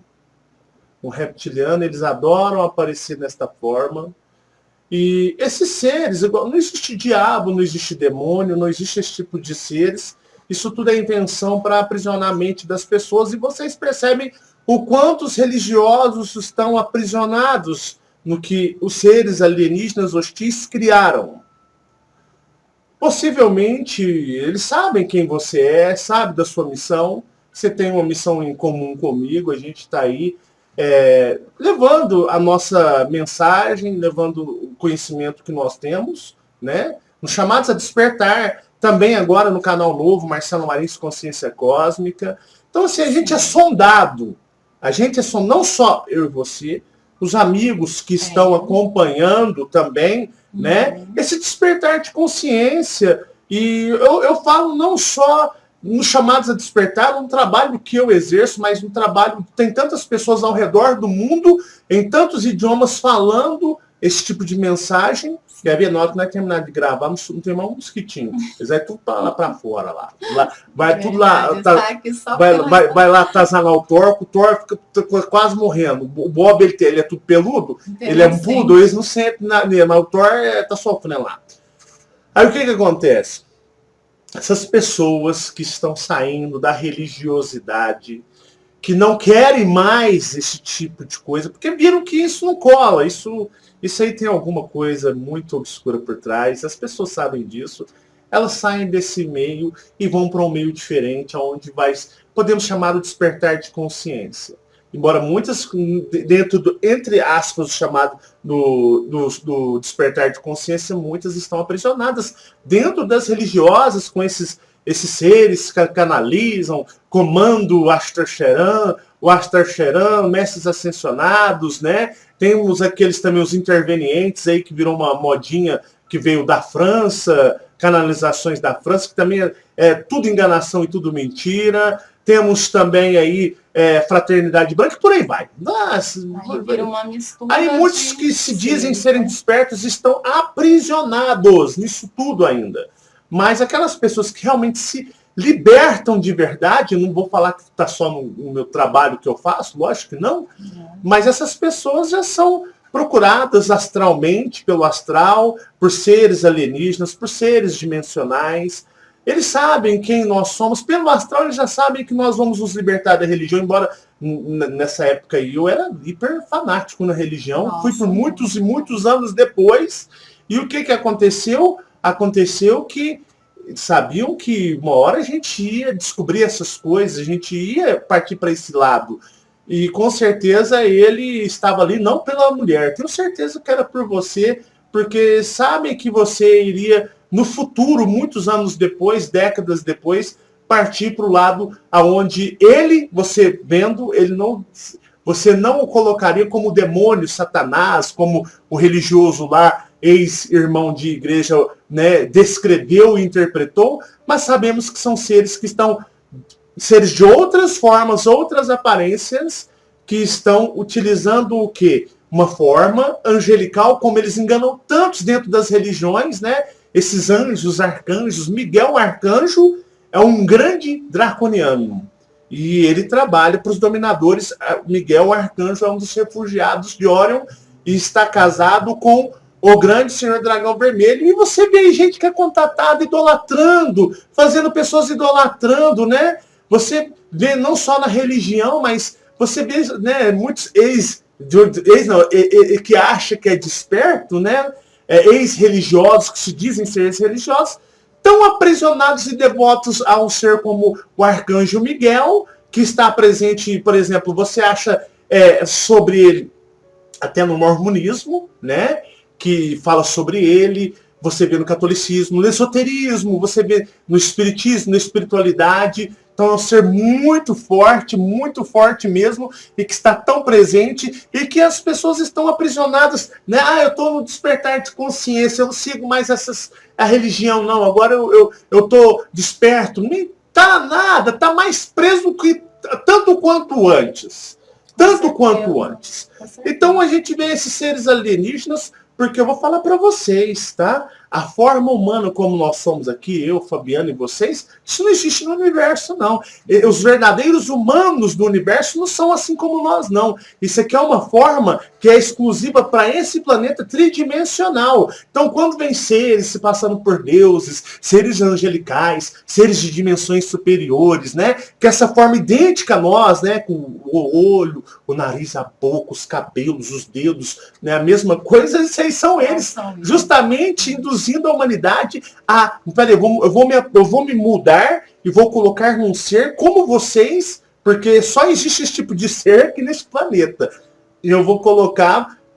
Um reptiliano, eles adoram aparecer desta forma. E esses seres, não existe diabo, não existe demônio, não existe esse tipo de seres. Isso tudo é intenção para aprisionar a mente das pessoas. E vocês percebem o quanto os religiosos estão aprisionados no que os seres alienígenas hostis criaram. Possivelmente, eles sabem quem você é, sabe da sua missão. Você tem uma missão em comum comigo, a gente está aí levando a nossa mensagem, levando o conhecimento que nós temos, né? Nos chamados a despertar, também agora no canal novo, Marcelo Marins Consciência Cósmica. Então, assim, a gente é sondado. Não só eu e você, os amigos que estão acompanhando também, né? Esse despertar de consciência. E eu falo não só nos chamados a despertar, um trabalho que eu exerço, mas um trabalho, tem tantas pessoas ao redor do mundo, em tantos idiomas, falando esse tipo de mensagem. Quer ver? Na hora que nós terminar de gravar, não tem mais um mosquitinho. Eles vai tudo lá para fora lá. Vai tudo lá. Vai lá atazanar o Thor fica quase morrendo. O Bob, ele é tudo peludo, ele é um poodle, eles não sentem nada, mas o Thor tá sofrendo lá. Aí o que acontece? essas pessoas que estão saindo da religiosidade, que não querem mais esse tipo de coisa, porque viram que isso não cola, isso aí tem alguma coisa muito obscura por trás, as pessoas sabem disso, elas saem desse meio e vão para um meio diferente, onde podemos chamar de despertar de consciência. Embora muitas, dentro do, entre aspas, chamado do despertar de consciência, muitas estão aprisionadas dentro das religiosas, com esses seres que canalizam, comando o Ashtar-Sheran, mestres ascensionados, né? Temos aqueles também, os intervenientes aí, que virou uma modinha que veio da França, canalizações da França, que também é tudo enganação e tudo mentira. Temos também aí Fraternidade Branca e por aí vai. Nossa, aí vira uma mistura. Aí muitos que se dizem serem despertos estão aprisionados nisso tudo ainda. Mas aquelas pessoas que realmente se libertam de verdade, eu não vou falar que está só no meu trabalho que eu faço, lógico que não, mas essas pessoas já são procuradas astralmente, pelo astral, por seres alienígenas, por seres dimensionais. Eles sabem quem nós somos. Pelo astral, eles já sabem que nós vamos nos libertar da religião, embora nessa época aí eu era hiper fanático na religião. Nossa. Fui por muitos e muitos anos depois. E o que aconteceu? Aconteceu que sabiam que uma hora a gente ia descobrir essas coisas, a gente ia partir para esse lado. E com certeza ele estava ali não pela mulher. Tenho certeza que era por você, porque sabem que você iria, no futuro, muitos anos depois, décadas depois, partir para o lado aonde ele, você vendo, você não o colocaria como demônio, Satanás, como o religioso lá, ex-irmão de igreja, né, descreveu e interpretou, mas sabemos que são seres que estão, seres de outras formas, outras aparências, que estão utilizando o quê? Uma forma angelical, como eles enganam tantos dentro das religiões, né? Esses anjos, arcanjos, Miguel Arcanjo é um grande draconiano. E ele trabalha para os dominadores. Miguel Arcanjo é um dos refugiados de Orion e está casado com o grande Senhor Dragão Vermelho. E você vê gente que é contatada idolatrando, fazendo pessoas idolatrando, né? Você vê não só na religião, mas você vê, né, muitos que acha que é desperto, né? Ex-religiosos, que se dizem ser ex-religiosos, tão aprisionados e devotos a um ser como o Arcanjo Miguel, que está presente, por exemplo, você acha sobre ele até no mormonismo, né? Que fala sobre ele, você vê no catolicismo, no esoterismo, você vê no espiritismo, na espiritualidade. Então é um ser muito forte mesmo, e que está tão presente, e que as pessoas estão aprisionadas, né? Eu estou no despertar de consciência, eu não sigo mais a religião, não, agora eu estou desperto. Nem tá nada, tá mais preso que tanto quanto antes. Tanto quanto antes. Então a gente vê esses seres alienígenas, porque eu vou falar para vocês, tá? A forma humana como nós somos aqui, eu, Fabiano e vocês, isso não existe no universo, não. Os verdadeiros humanos do universo não são assim como nós, não. Isso aqui é uma forma que é exclusiva para esse planeta tridimensional. Então, quando vem seres se passando por deuses, seres angelicais, seres de dimensões superiores, né? Que essa forma idêntica a nós, né? Com o olho, o nariz, a boca, os cabelos, os dedos, né? A mesma coisa, esses são eles, justamente induzindo a humanidade a... Peraí, eu vou me mudar e vou colocar num ser como vocês, porque só existe esse tipo de ser aqui nesse planeta. E eu vou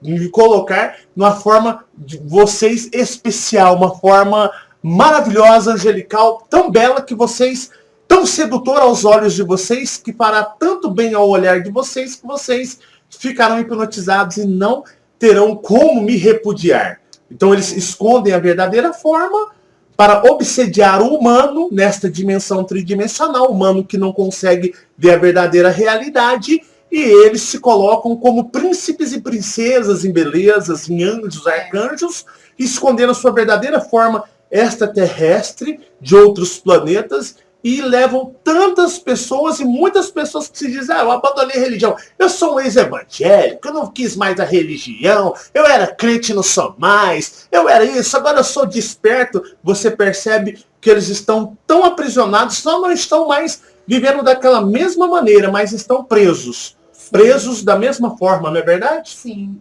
me colocar numa forma de vocês especial, uma forma maravilhosa, angelical, tão bela que vocês, tão sedutora aos olhos de vocês, que fará tanto bem ao olhar de vocês, que vocês ficarão hipnotizados e não terão como me repudiar. Então eles escondem a verdadeira forma para obsediar o humano nesta dimensão tridimensional, o humano que não consegue ver a verdadeira realidade, e eles se colocam como príncipes e princesas em belezas, em anjos, arcanjos, escondendo a sua verdadeira forma extraterrestre de outros planetas, e levam tantas pessoas e muitas pessoas que se dizem, eu abandonei a religião. Eu sou um ex-evangélico, eu não quis mais a religião, eu era crente, não sou mais, eu era isso, agora eu sou desperto. Você percebe que eles estão tão aprisionados, só não estão mais vivendo daquela mesma maneira, mas estão presos. Presos da mesma forma, não é verdade? Sim.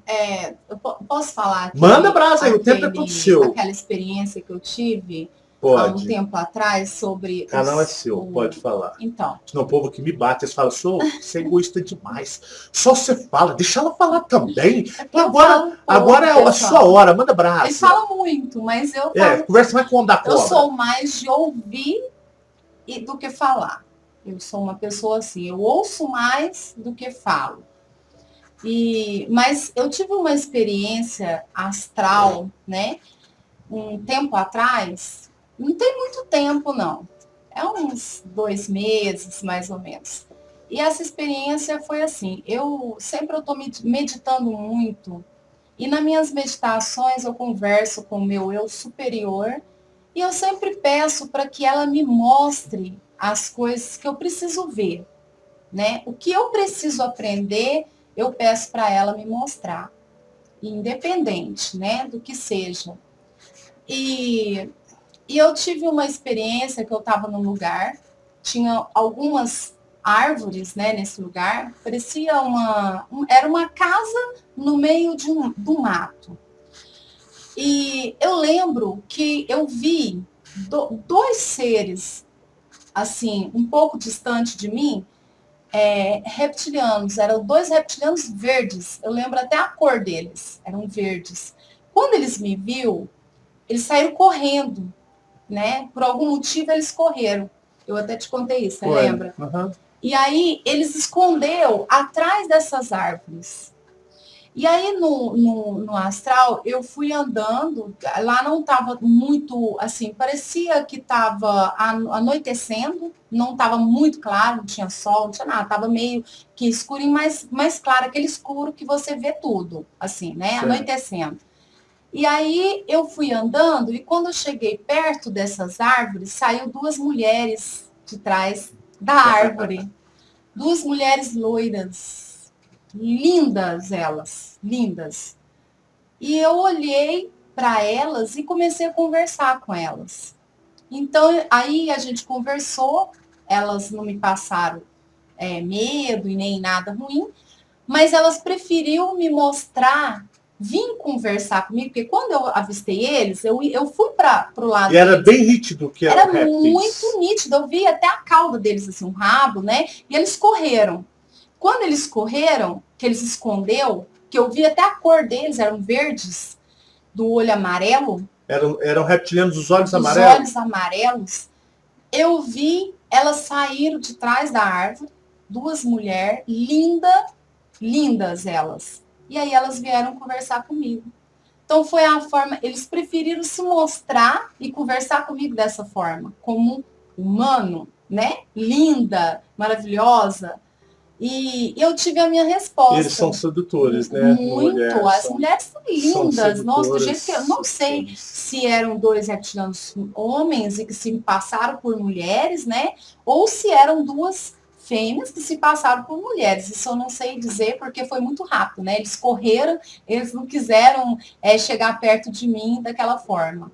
Eu posso falar aqui? Manda brasa aí, o tempo é todo seu. Aquela experiência que eu tive há um tempo atrás sobre... O canal é seu, pode falar. Então. Senão o povo que me bate, eles falam, você é egoísta demais. Só você fala, deixa ela falar também. Agora é a sua hora, manda brasa. Ele fala muito, mas eu falo... Conversa mais com o onda cobra. Eu sou mais de ouvir do que falar. Eu sou uma pessoa assim, eu ouço mais do que falo. Mas eu tive uma experiência astral, né? Um tempo atrás, não tem muito tempo, não. É uns 2 meses, mais ou menos. E essa experiência foi assim, eu estou meditando muito, e nas minhas meditações eu converso com o meu eu superior, e eu sempre peço para que ela me mostre as coisas que eu preciso ver, né? O que eu preciso aprender, eu peço para ela me mostrar, independente, né, do que seja. E eu tive uma experiência que eu estava num lugar, tinha algumas árvores, né, nesse lugar, parecia era uma casa no meio de um mato. E eu lembro que eu vi 2 seres, assim, um pouco distante de mim, reptilianos. Eram 2 reptilianos verdes. Eu lembro até a cor deles. Eram verdes. Quando eles me viram, eles saíram correndo, né? Por algum motivo, eles correram. Eu até te contei isso, você lembra? Uhum. E aí, eles esconderam atrás dessas árvores. E aí, no astral, eu fui andando, lá não estava muito, assim, parecia que estava anoitecendo, não estava muito claro, não tinha sol, não tinha nada, estava meio que escurinho, mais claro, aquele escuro que você vê tudo, assim, né, certo. Anoitecendo. E aí, eu fui andando, e quando eu cheguei perto dessas árvores, saiu 2 mulheres de trás da árvore, 2 mulheres loiras, lindas elas, lindas. E eu olhei para elas e comecei a conversar com elas. Então, aí a gente conversou, elas não me passaram medo e nem nada ruim, mas elas preferiram me mostrar, vir conversar comigo, porque quando eu avistei eles, eu fui para o lado E era deles. bem nítido que era muito nítido, eu vi até a cauda deles, assim, um rabo, né? E eles correram. Quando eles correram, que eles escondeu, que eu vi até a cor deles, eram verdes, do olho amarelo. Eram reptilianos dos olhos amarelos? Os olhos amarelos. Eu vi elas saíram de trás da árvore, 2 mulheres, lindas elas. E aí elas vieram conversar comigo. Então foi a forma, eles preferiram se mostrar e conversar comigo dessa forma, como humano, né? Linda, maravilhosa. E eu tive a minha resposta. Eles são sedutores, né? Muito. As mulheres são lindas. Nossa, do jeito que eu não sei se eram 2 reptilianos homens e que se passaram por mulheres, né? Ou se eram 2 fêmeas que se passaram por mulheres. Isso eu não sei dizer porque foi muito rápido, né? Eles correram, eles não quiseram chegar perto de mim daquela forma.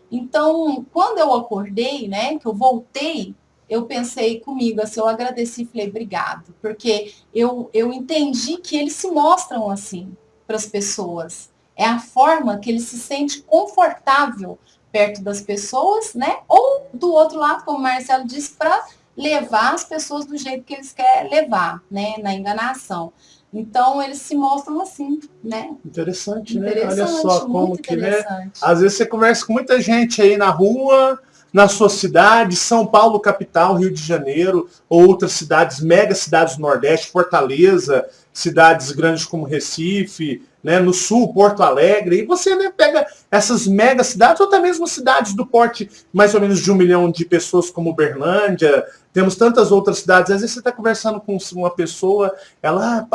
Então, quando eu acordei, né? Que eu voltei, eu pensei comigo, assim, eu agradeci e falei, obrigado, porque eu entendi que eles se mostram assim para as pessoas. É a forma que ele se sente confortável perto das pessoas, né? Ou do outro lado, como o Marcelo disse, para levar as pessoas do jeito que eles querem levar, né? Na enganação. Então, eles se mostram assim, né? Interessante, né? Olha só como que, né? Interessante. Às vezes você conversa com muita gente aí na rua, na sua cidade, São Paulo, capital, Rio de Janeiro, ou outras cidades, mega cidades do Nordeste, Fortaleza, cidades grandes como Recife, né, no Sul, Porto Alegre, e você, né, pega essas mega cidades, ou até mesmo cidades do porte mais ou menos de 1 milhão de pessoas como Uberlândia, temos tantas outras cidades, às vezes você está conversando com uma pessoa, ela,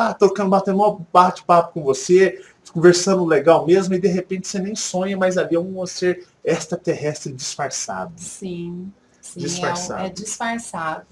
batendo um bate-papo com você, conversando legal mesmo, e de repente você nem sonha, mas ali é um ser extraterrestre disfarçado. Sim. Sim, disfarçado. é disfarçado.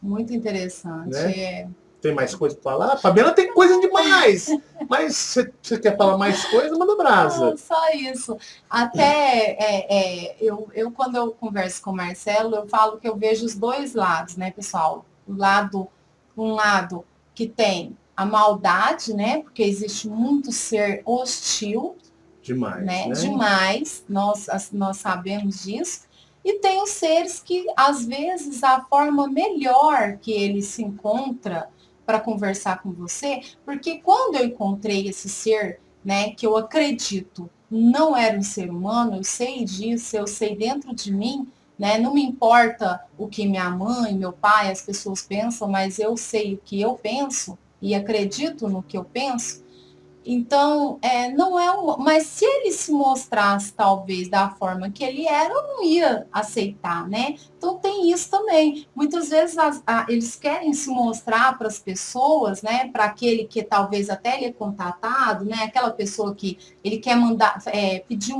Muito interessante. Né? Tem mais coisa para falar? A Fabiana tem coisa demais. Mas você quer falar mais coisa? Manda brasa. Não, só isso. Até eu, quando eu converso com o Marcelo, eu falo que eu vejo os dois lados, né, pessoal? Um lado que tem a maldade, né? Porque existe muito ser hostil. Demais, né? Demais, nós sabemos disso. E tem os seres que, às vezes, a forma melhor que ele se encontra para conversar com você, porque quando eu encontrei esse ser, né, que eu acredito não era um ser humano, eu sei disso, eu sei dentro de mim, né, não me importa o que minha mãe, meu pai, as pessoas pensam, mas eu sei o que eu penso e acredito no que eu penso. Então, não é um. Mas se ele se mostrasse, talvez, da forma que ele era, eu não ia aceitar, né? Então tem isso também. Muitas vezes eles querem se mostrar para as pessoas, né? Para aquele que talvez até ele é contatado, né? Aquela pessoa que ele quer mandar, pedir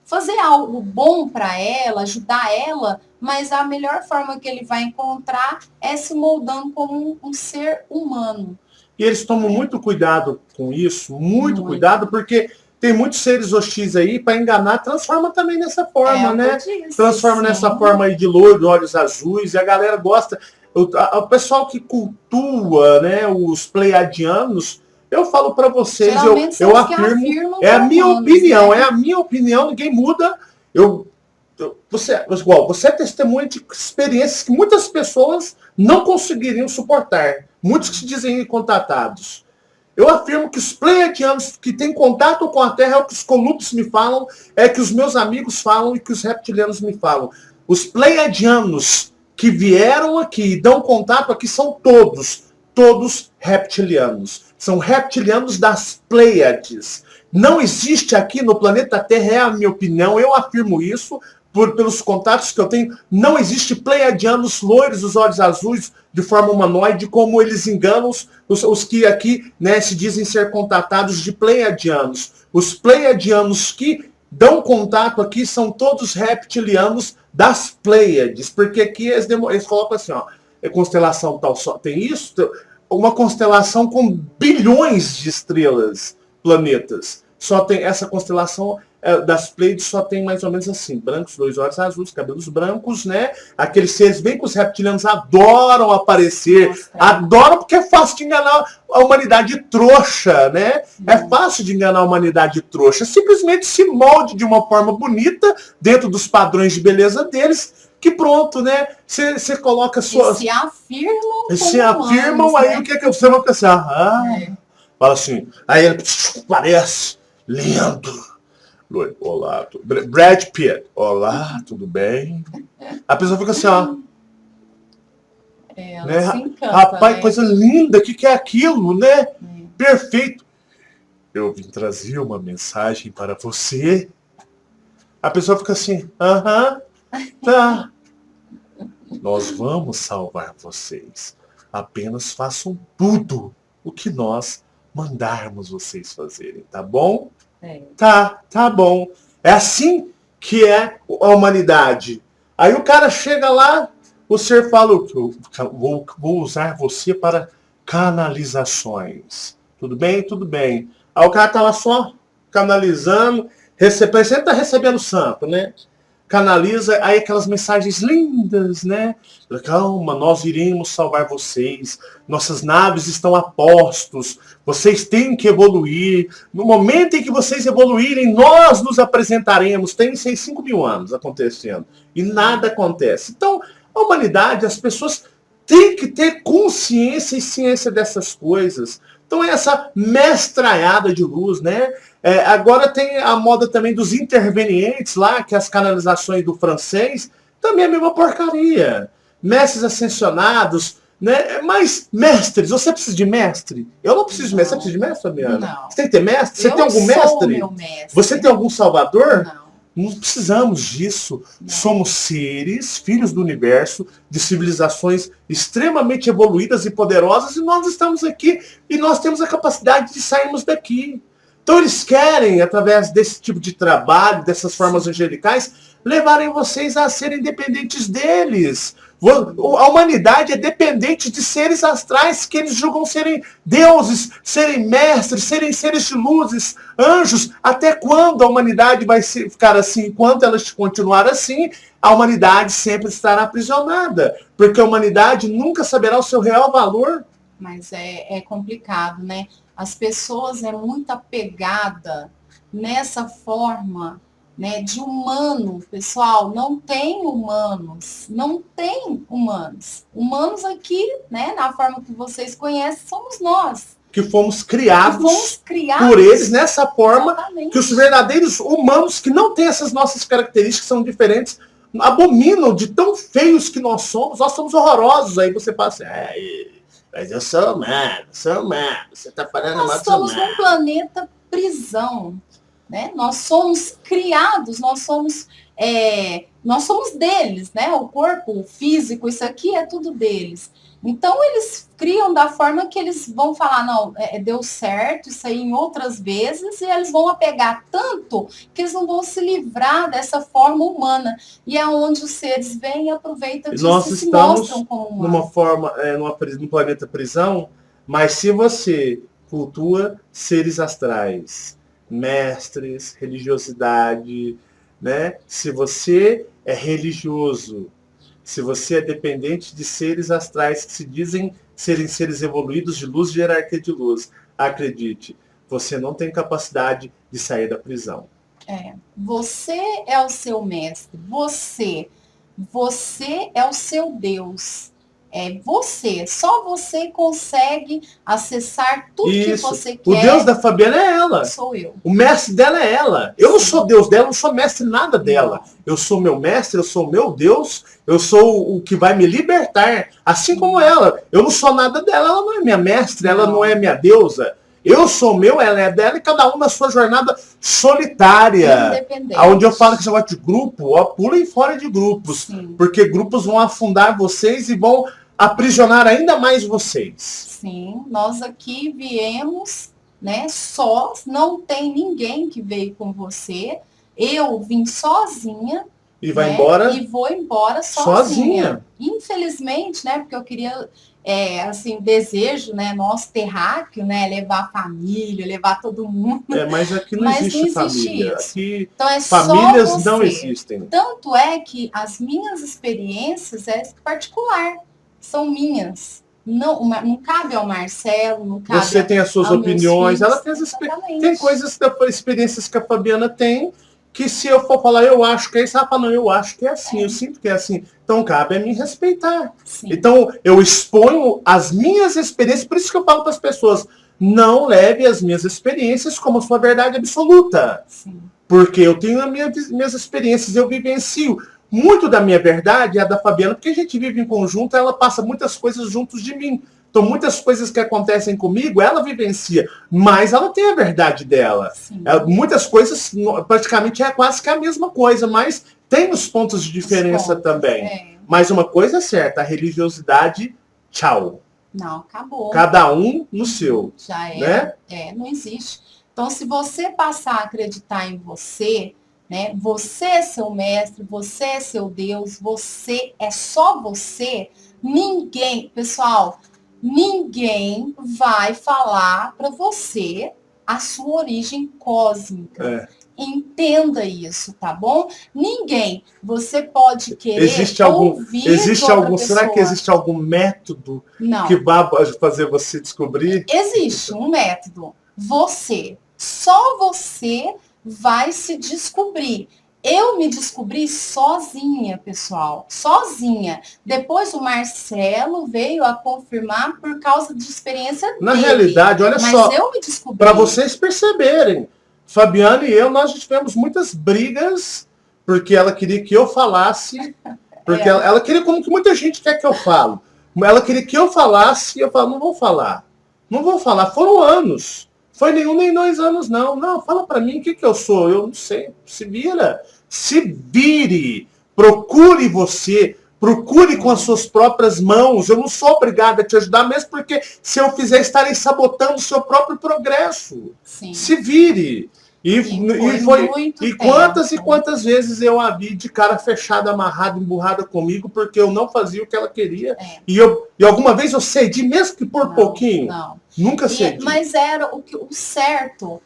fazer algo bom para ela, ajudar ela, mas a melhor forma que ele vai encontrar é se moldando como um ser humano. E eles tomam muito cuidado com isso, muito cuidado, porque tem muitos seres hostis aí para enganar, transforma também nessa forma, né? Transforma nessa forma aí de loiro, olhos azuis, e a galera gosta. O pessoal que cultua, né, os pleiadianos, eu falo para vocês, eu afirmo, é a minha opinião, né? É a minha opinião, ninguém muda. Você é testemunha de experiências que muitas pessoas não conseguiriam suportar. Muitos que se dizem contatados. Eu afirmo que os pleiadianos que têm contato com a Terra é o que os Colups me falam, é que os meus amigos falam e que os reptilianos me falam. Os pleiadianos que vieram aqui e dão contato aqui são todos reptilianos. São reptilianos das Pleiades. Não existe aqui no planeta Terra, é a minha opinião, eu afirmo isso, pelos contatos que eu tenho, não existe pleiadianos loiros, os olhos azuis, de forma humanoide, como eles enganam os que aqui, né, se dizem ser contatados de pleiadianos. Os pleiadianos que dão contato aqui são todos reptilianos das Pleiades, porque aqui eles colocam assim, ó, constelação tal, só tem isso, uma constelação com bilhões de estrelas, planetas. Só tem essa constelação das Pleiades, só tem mais ou menos assim, brancos, 2 olhos azuis, cabelos brancos, né? Aqueles seres bem que os reptilianos adoram aparecer, adoram porque é fácil de enganar a humanidade trouxa, né? É fácil de enganar a humanidade trouxa. Simplesmente se molde de uma forma bonita, dentro dos padrões de beleza deles, que pronto, né? Você coloca suas... se afirmam. Se afirmam, humanos, aí né? O que é que você vai pensar? Fala assim, aí ele parece lindo. Olá, Brad Pitt. Olá, tudo bem? A pessoa fica assim, ó. Ela se encanta, rapaz, né? Coisa linda, o que é aquilo, né? Perfeito. Eu vim trazer uma mensagem para você. A pessoa fica assim, tá. Nós vamos salvar vocês. Apenas façam tudo o que nós mandarmos vocês fazerem, tá bom? Tá bom. É assim que é a humanidade. Aí o cara chega lá, o ser fala, vou usar você para canalizações. Tudo bem? Tudo bem. Aí o cara tá lá só canalizando, você tá recebendo santo, né? Canaliza aí aquelas mensagens lindas, né? Calma, nós iremos salvar vocês. Nossas naves estão a postos. Vocês têm que evoluir. No momento em que vocês evoluírem, nós nos apresentaremos. Tem 5 mil anos acontecendo. E nada acontece. Então, a humanidade, as pessoas têm que ter consciência e ciência dessas coisas. Então é essa mestraiada de luz, né? Agora tem a moda também dos intervenientes lá, que as canalizações do francês, também é a mesma porcaria. Mestres ascensionados, né? Mas mestres, você precisa de mestre? Eu não preciso de mestre. Você precisa de mestre, Fabiana? Não. Você tem que ter mestre? Você tem algum mestre? Meu mestre? Você tem algum salvador? Não. Não precisamos disso. Não. Somos seres, filhos do universo, de civilizações extremamente evoluídas e poderosas, e nós estamos aqui e nós temos a capacidade de sairmos daqui. Então eles querem, através desse tipo de trabalho, dessas formas angelicais, levarem vocês a serem dependentes deles. A humanidade é dependente de seres astrais que eles julgam serem deuses, serem mestres, serem seres de luzes, anjos. Até quando a humanidade vai ficar assim? Enquanto ela continuar assim, a humanidade sempre estará aprisionada. Porque a humanidade nunca saberá o seu real valor. Mas é complicado, né? As pessoas é muito apegada nessa forma, né, de humano, pessoal. Não tem humanos, não tem humanos. Humanos aqui, né, na forma que vocês conhecem, somos nós. Que fomos criados por eles nessa forma. Exatamente. Que os verdadeiros humanos que não têm essas nossas características, são diferentes, abominam de tão feios que nós somos horrorosos. Aí você fala assim, mas eu sou humano, você tá falando mal. Nós somos um planeta prisão, né? Nós somos criados, nós somos deles, né? O corpo, o físico, isso aqui é tudo deles. Então eles criam da forma que eles vão falar, não, deu certo isso aí em outras vezes, e eles vão apegar tanto que eles não vão se livrar dessa forma humana. E é onde os seres vêm e aproveitam disso nós e se mostram como humanos. Numa forma, num planeta prisão, mas se você cultua seres astrais, mestres, religiosidade, né? Se você é religioso, se você é dependente de seres astrais que se dizem serem seres evoluídos de luz, de hierarquia de luz, acredite, você não tem capacidade de sair da prisão. Você é o seu mestre, você é o seu Deus. Só você consegue acessar tudo que você quer. O Deus da Fabiana é ela. Sou eu. O mestre dela é ela. Eu não sou Deus dela, não sou mestre nada dela. Não. Eu sou meu mestre, eu sou meu Deus, eu sou o que vai me libertar. Assim como ela. Eu não sou nada dela, ela não é minha mestre, ela não é minha deusa. Eu sou meu, ela é dela, e cada um na sua jornada solitária. Onde eu falo que você gosta de grupo, pulem fora de grupos. Sim. Porque grupos vão afundar vocês e vão aprisionar ainda mais vocês. Sim, nós aqui viemos, né, sós, não tem ninguém que veio com você. Eu vim sozinha. E vai embora? E vou embora sozinha. Infelizmente, né, porque eu queria, desejo, né, nosso terráqueo, né, levar a família, levar todo mundo. Mas aqui não existe família. Isso. Aqui então, famílias não existem. Tanto é que as minhas experiências particular. São minhas. Não cabe ao Marcelo, não cabe. Você tem as suas opiniões, ela tem coisas, experiências que a Fabiana tem, que se eu for falar, eu acho que é isso, ela fala, não, eu acho que é assim, eu sinto que é assim. Então cabe a mim respeitar. Sim. Então eu exponho as minhas experiências, por isso que eu falo para as pessoas, não leve as minhas experiências como sua verdade absoluta. Sim. Porque eu tenho as minhas experiências, eu vivencio. Muito da minha verdade é a da Fabiana, porque a gente vive em conjunto, ela passa muitas coisas juntos de mim. Então, muitas coisas que acontecem comigo, ela vivencia, mas ela tem a verdade dela. Muitas coisas, praticamente, é quase que a mesma coisa, mas tem os pontos de diferença também. Mas uma coisa é certa, a religiosidade, tchau. Não, acabou. Cada um no seu. Já é, né? Não existe. Então, se você passar a acreditar em você, né? Você é seu mestre, você é seu Deus, você é só você. Ninguém, pessoal, ninguém vai falar para você a sua origem cósmica. Entenda isso, tá bom? Ninguém. Você pode querer ouvir será que existe algum método que vai fazer você descobrir? Existe um método. Só você vai se descobrir. Eu me descobri sozinha, pessoal. Sozinha. Depois o Marcelo veio a confirmar por causa de experiência dele. Na realidade, olha só. Mas eu me descobri. Para vocês perceberem, Fabiana e eu, nós tivemos muitas brigas, porque ela queria que eu falasse, porque ela queria, como que muita gente quer que eu falo. Ela queria que eu falasse, e eu falo, não vou falar. Não vou falar. Foram anos. Foi nenhum nem 2 anos, não. Não, fala pra mim o que eu sou. Eu não sei. Se vira. Se vire. Procure você. Procure com as suas próprias mãos. Eu não sou obrigada a te ajudar, mesmo porque se eu fizer, estarei sabotando o seu próprio progresso. Sim. Se vire. E quantas e quantas vezes eu a vi de cara fechada, amarrada, emburrada comigo, porque eu não fazia o que ela queria. E alguma vez eu cedi, mesmo que por pouquinho. Não. Nunca cedi. Mas era o certo.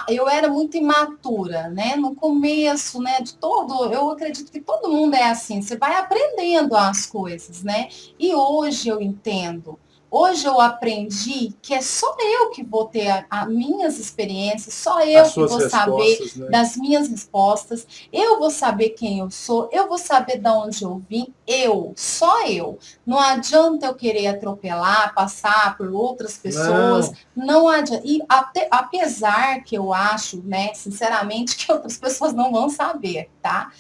Eu era muito imatura, né? No começo, né? Eu acredito que todo mundo é assim. Você vai aprendendo as coisas, né? E hoje eu entendo. Hoje eu aprendi que é só eu que vou ter as minhas experiências, só eu que vou saber, né, das minhas respostas, eu vou saber quem eu sou, eu vou saber de onde eu vim, só eu. Não adianta eu querer atropelar, passar por outras pessoas, não adianta. E apesar que eu acho, né, sinceramente, que outras pessoas não vão saber, tá?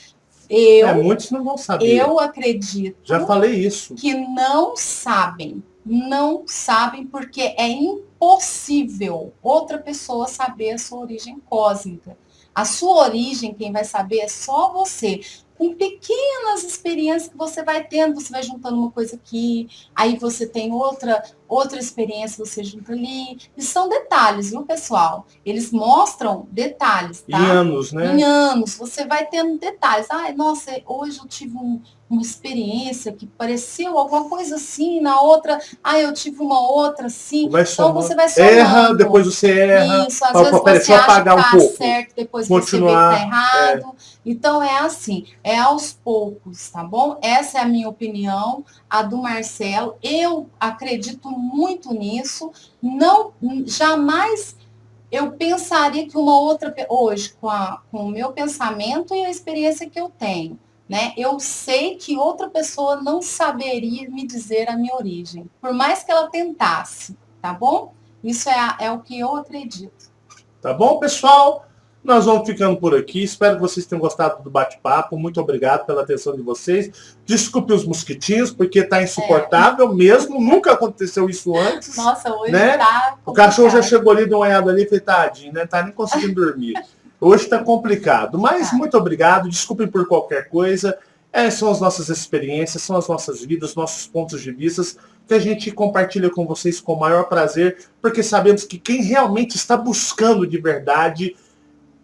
Muitos não vão saber. Eu acredito. Já falei isso. Que não sabem. Não sabem porque é impossível outra pessoa saber a sua origem cósmica. A sua origem, quem vai saber é só você. Com pequenas experiências que você vai tendo, você vai juntando uma coisa aqui, aí você tem outra experiência, você junta ali. E são detalhes, viu, pessoal? Eles mostram detalhes, tá? Em anos, né? Em anos. Você vai tendo detalhes. Ai, nossa, hoje eu tive uma experiência que pareceu alguma coisa assim, na outra, eu tive uma outra assim. Então você vai somando. Erra, depois você erra. Isso, às vezes você acha que tá certo, depois continuar, você vê que tá errado. Então é assim, é aos poucos, tá bom? Essa é a minha opinião, a do Marcelo. Eu acredito muito nisso. Não, jamais eu pensaria que uma outra, hoje, com o meu pensamento e a experiência que eu tenho, né? Eu sei que outra pessoa não saberia me dizer a minha origem, por mais que ela tentasse, tá bom? Isso é o que eu acredito. Tá bom, pessoal? Nós vamos ficando por aqui. Espero que vocês tenham gostado do bate-papo. Muito obrigado pela atenção de vocês. Desculpe os mosquitinhos, porque tá insuportável mesmo. Nunca aconteceu isso antes. Nossa, hoje né? tá complicado. O cachorro já chegou ali, deu uma olhada ali e falei, tadinho, né? Tá nem conseguindo dormir. Hoje tá complicado. Mas muito obrigado. Desculpem por qualquer coisa. São as nossas experiências, são as nossas vidas, nossos pontos de vista que a gente compartilha com vocês com o maior prazer, porque sabemos que quem realmente está buscando de verdade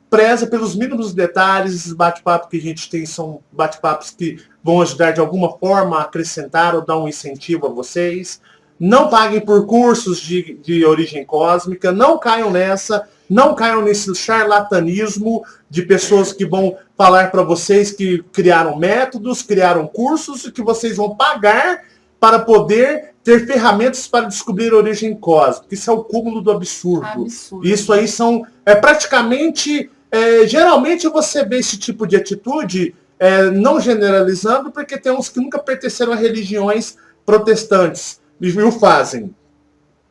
preza pelos mínimos detalhes. Esses bate-papos que a gente tem são bate-papos que vão ajudar de alguma forma a acrescentar ou dar um incentivo a vocês. Não paguem por cursos de origem cósmica, não caiam nessa, não caiam nesse charlatanismo de pessoas que vão falar para vocês que criaram métodos, criaram cursos e que vocês vão pagar para poder ter ferramentas para descobrir a origem cósmica. Isso é o cúmulo do absurdo. Isso aí são praticamente... geralmente você vê esse tipo de atitude, não generalizando, porque tem uns que nunca pertenceram a religiões protestantes e o fazem.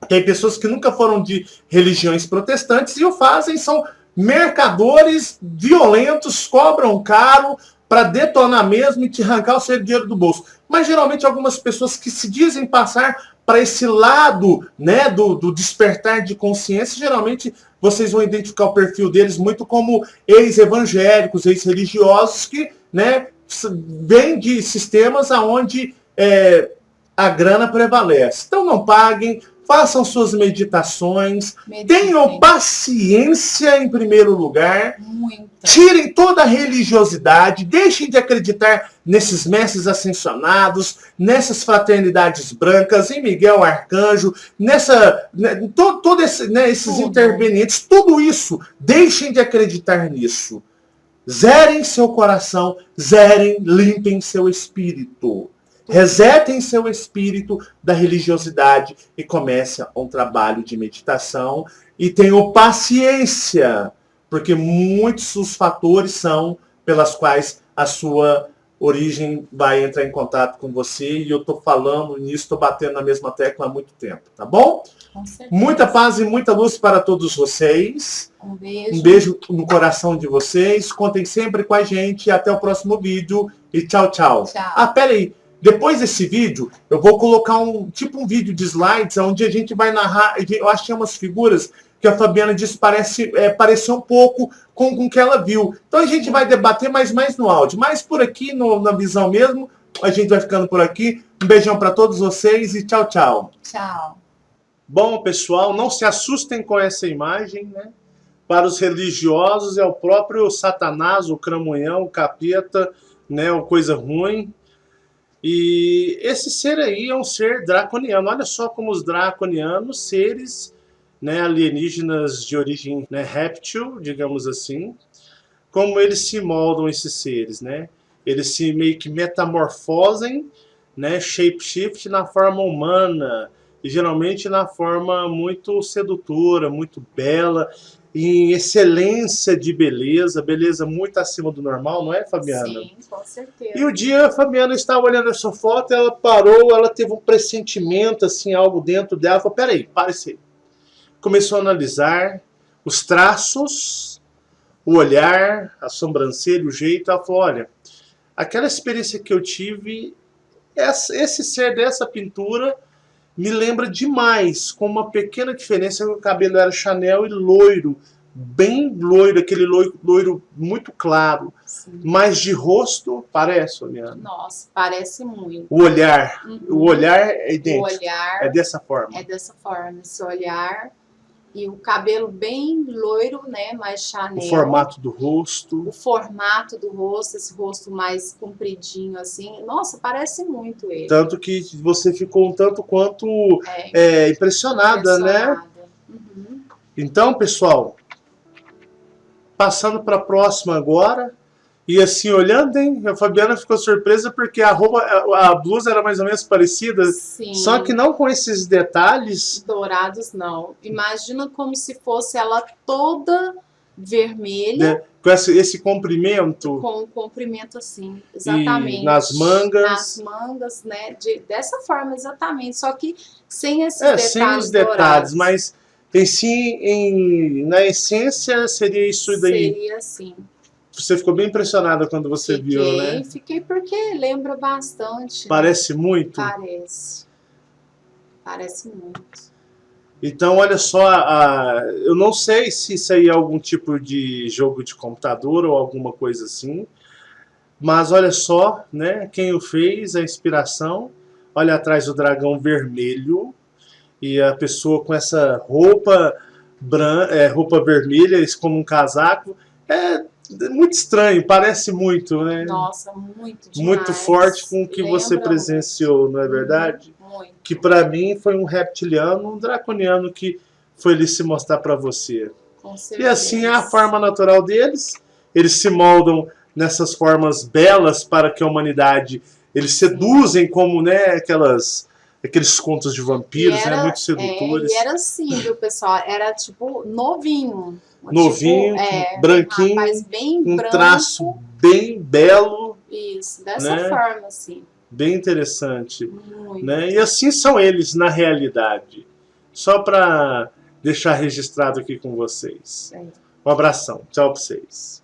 Tem pessoas que nunca foram de religiões protestantes e o fazem, são mercadores violentos, cobram caro para detonar mesmo e te arrancar o seu dinheiro do bolso. Mas geralmente algumas pessoas que se dizem passar para esse lado, né, do despertar de consciência, geralmente vocês vão identificar o perfil deles muito como ex-evangélicos, ex-religiosos que, né, vêm de sistemas onde a grana prevalece. Então não paguem, façam suas meditações, tenham paciência em primeiro lugar, tirem toda a religiosidade, deixem de acreditar nesses mestres ascensionados, nessas fraternidades brancas, em Miguel Arcanjo, esses intervenientes, tudo isso, deixem de acreditar nisso. Zerem seu coração, limpem seu espírito. Resetem seu espírito da religiosidade e comecem um trabalho de meditação. E tenham paciência, porque muitos os fatores são pelas quais a sua origem vai entrar em contato com você. E eu estou falando nisso, estou batendo na mesma tecla há muito tempo, tá bom? Muita paz e muita luz para todos vocês. Um beijo no coração de vocês. Contem sempre com a gente. Até o próximo vídeo. E tchau, tchau. Peraí. Depois desse vídeo, eu vou colocar um vídeo de slides, onde a gente vai narrar. Eu achei umas figuras que a Fabiana disse pareceu um pouco com o que ela viu. Então a gente vai debater mais no áudio. Mas por aqui, na visão mesmo, A gente vai ficando por aqui. Um beijão para todos vocês e tchau, tchau. Tchau. Bom, pessoal, não se assustem com essa imagem, né? Para os religiosos é o próprio Satanás, o cramunhão, o capeta, né? O coisa ruim. E esse ser aí é um ser draconiano. Olha só como os draconianos, seres, né, alienígenas de origem, né, réptil, digamos assim, como eles se moldam esses seres, né? Eles se meio que metamorfosem, né, shapeshift na forma humana, e geralmente na forma muito sedutora, muito bela, em excelência de beleza, beleza muito acima do normal, não é, Fabiana? Sim, com certeza. E o dia a Fabiana estava olhando essa foto, ela parou, ela teve um pressentimento, assim, algo dentro dela, falou, peraí, para isso aí. Começou a analisar os traços, o olhar, a sobrancelha, o jeito, ela falou, olha, aquela experiência que eu tive, esse ser dessa pintura me lembra demais, com uma pequena diferença, que o cabelo era Chanel e loiro, bem loiro, aquele loiro muito claro, Sim. mas de rosto parece, Fabiana. Nossa, parece muito. O olhar, Uhum. o olhar é idêntico, O olhar é dessa forma. é dessa forma, esse olhar e o cabelo bem loiro, né, mais Chanel. O formato do rosto. O formato do rosto, esse rosto mais compridinho assim. Nossa, parece muito ele. Tanto que você ficou um tanto quanto impressionada, né? Uhum. Então, pessoal, passando para a próxima agora. E assim, olhando, hein, a Fabiana ficou surpresa porque a blusa era mais ou menos parecida. Sim. Só que não com esses detalhes. Dourados, não. Imagina como se fosse ela toda vermelha. Né, com esse comprimento. Com um comprimento assim, exatamente. E nas mangas. Nas mangas, né? Dessa forma, exatamente. Só que sem esses detalhes. Sem os detalhes, dourados. Mas em si, na essência, seria isso daí. Seria assim. Você ficou bem impressionada quando você viu, né? Fiquei porque lembra bastante. Parece, né? Muito? Parece. Parece muito. Então, olha só, eu não sei se isso aí é algum tipo de jogo de computador ou alguma coisa assim, mas olha só, né? Quem o fez, a inspiração. Olha atrás o dragão vermelho e a pessoa com essa roupa vermelha, isso como um casaco. É muito estranho, parece muito, né? Nossa, muito demais. Muito forte com o que você presenciou, muito. Não é verdade? Muito. Que para mim foi um reptiliano, um draconiano que foi ali se mostrar para você. Com certeza. E assim é a forma natural deles. Eles se moldam nessas formas belas para que a humanidade... Eles seduzem como, né, aqueles contos de vampiros, né, muito sedutores. E era assim, viu, pessoal? Era tipo novinho. Novinho, tipo, branquinho, rapaz bem um branco, traço bem belo. Isso, dessa né? forma, assim. Bem interessante. Muito. Né? E assim são eles na realidade. Só para deixar registrado aqui com vocês. Um abração. Tchau para vocês.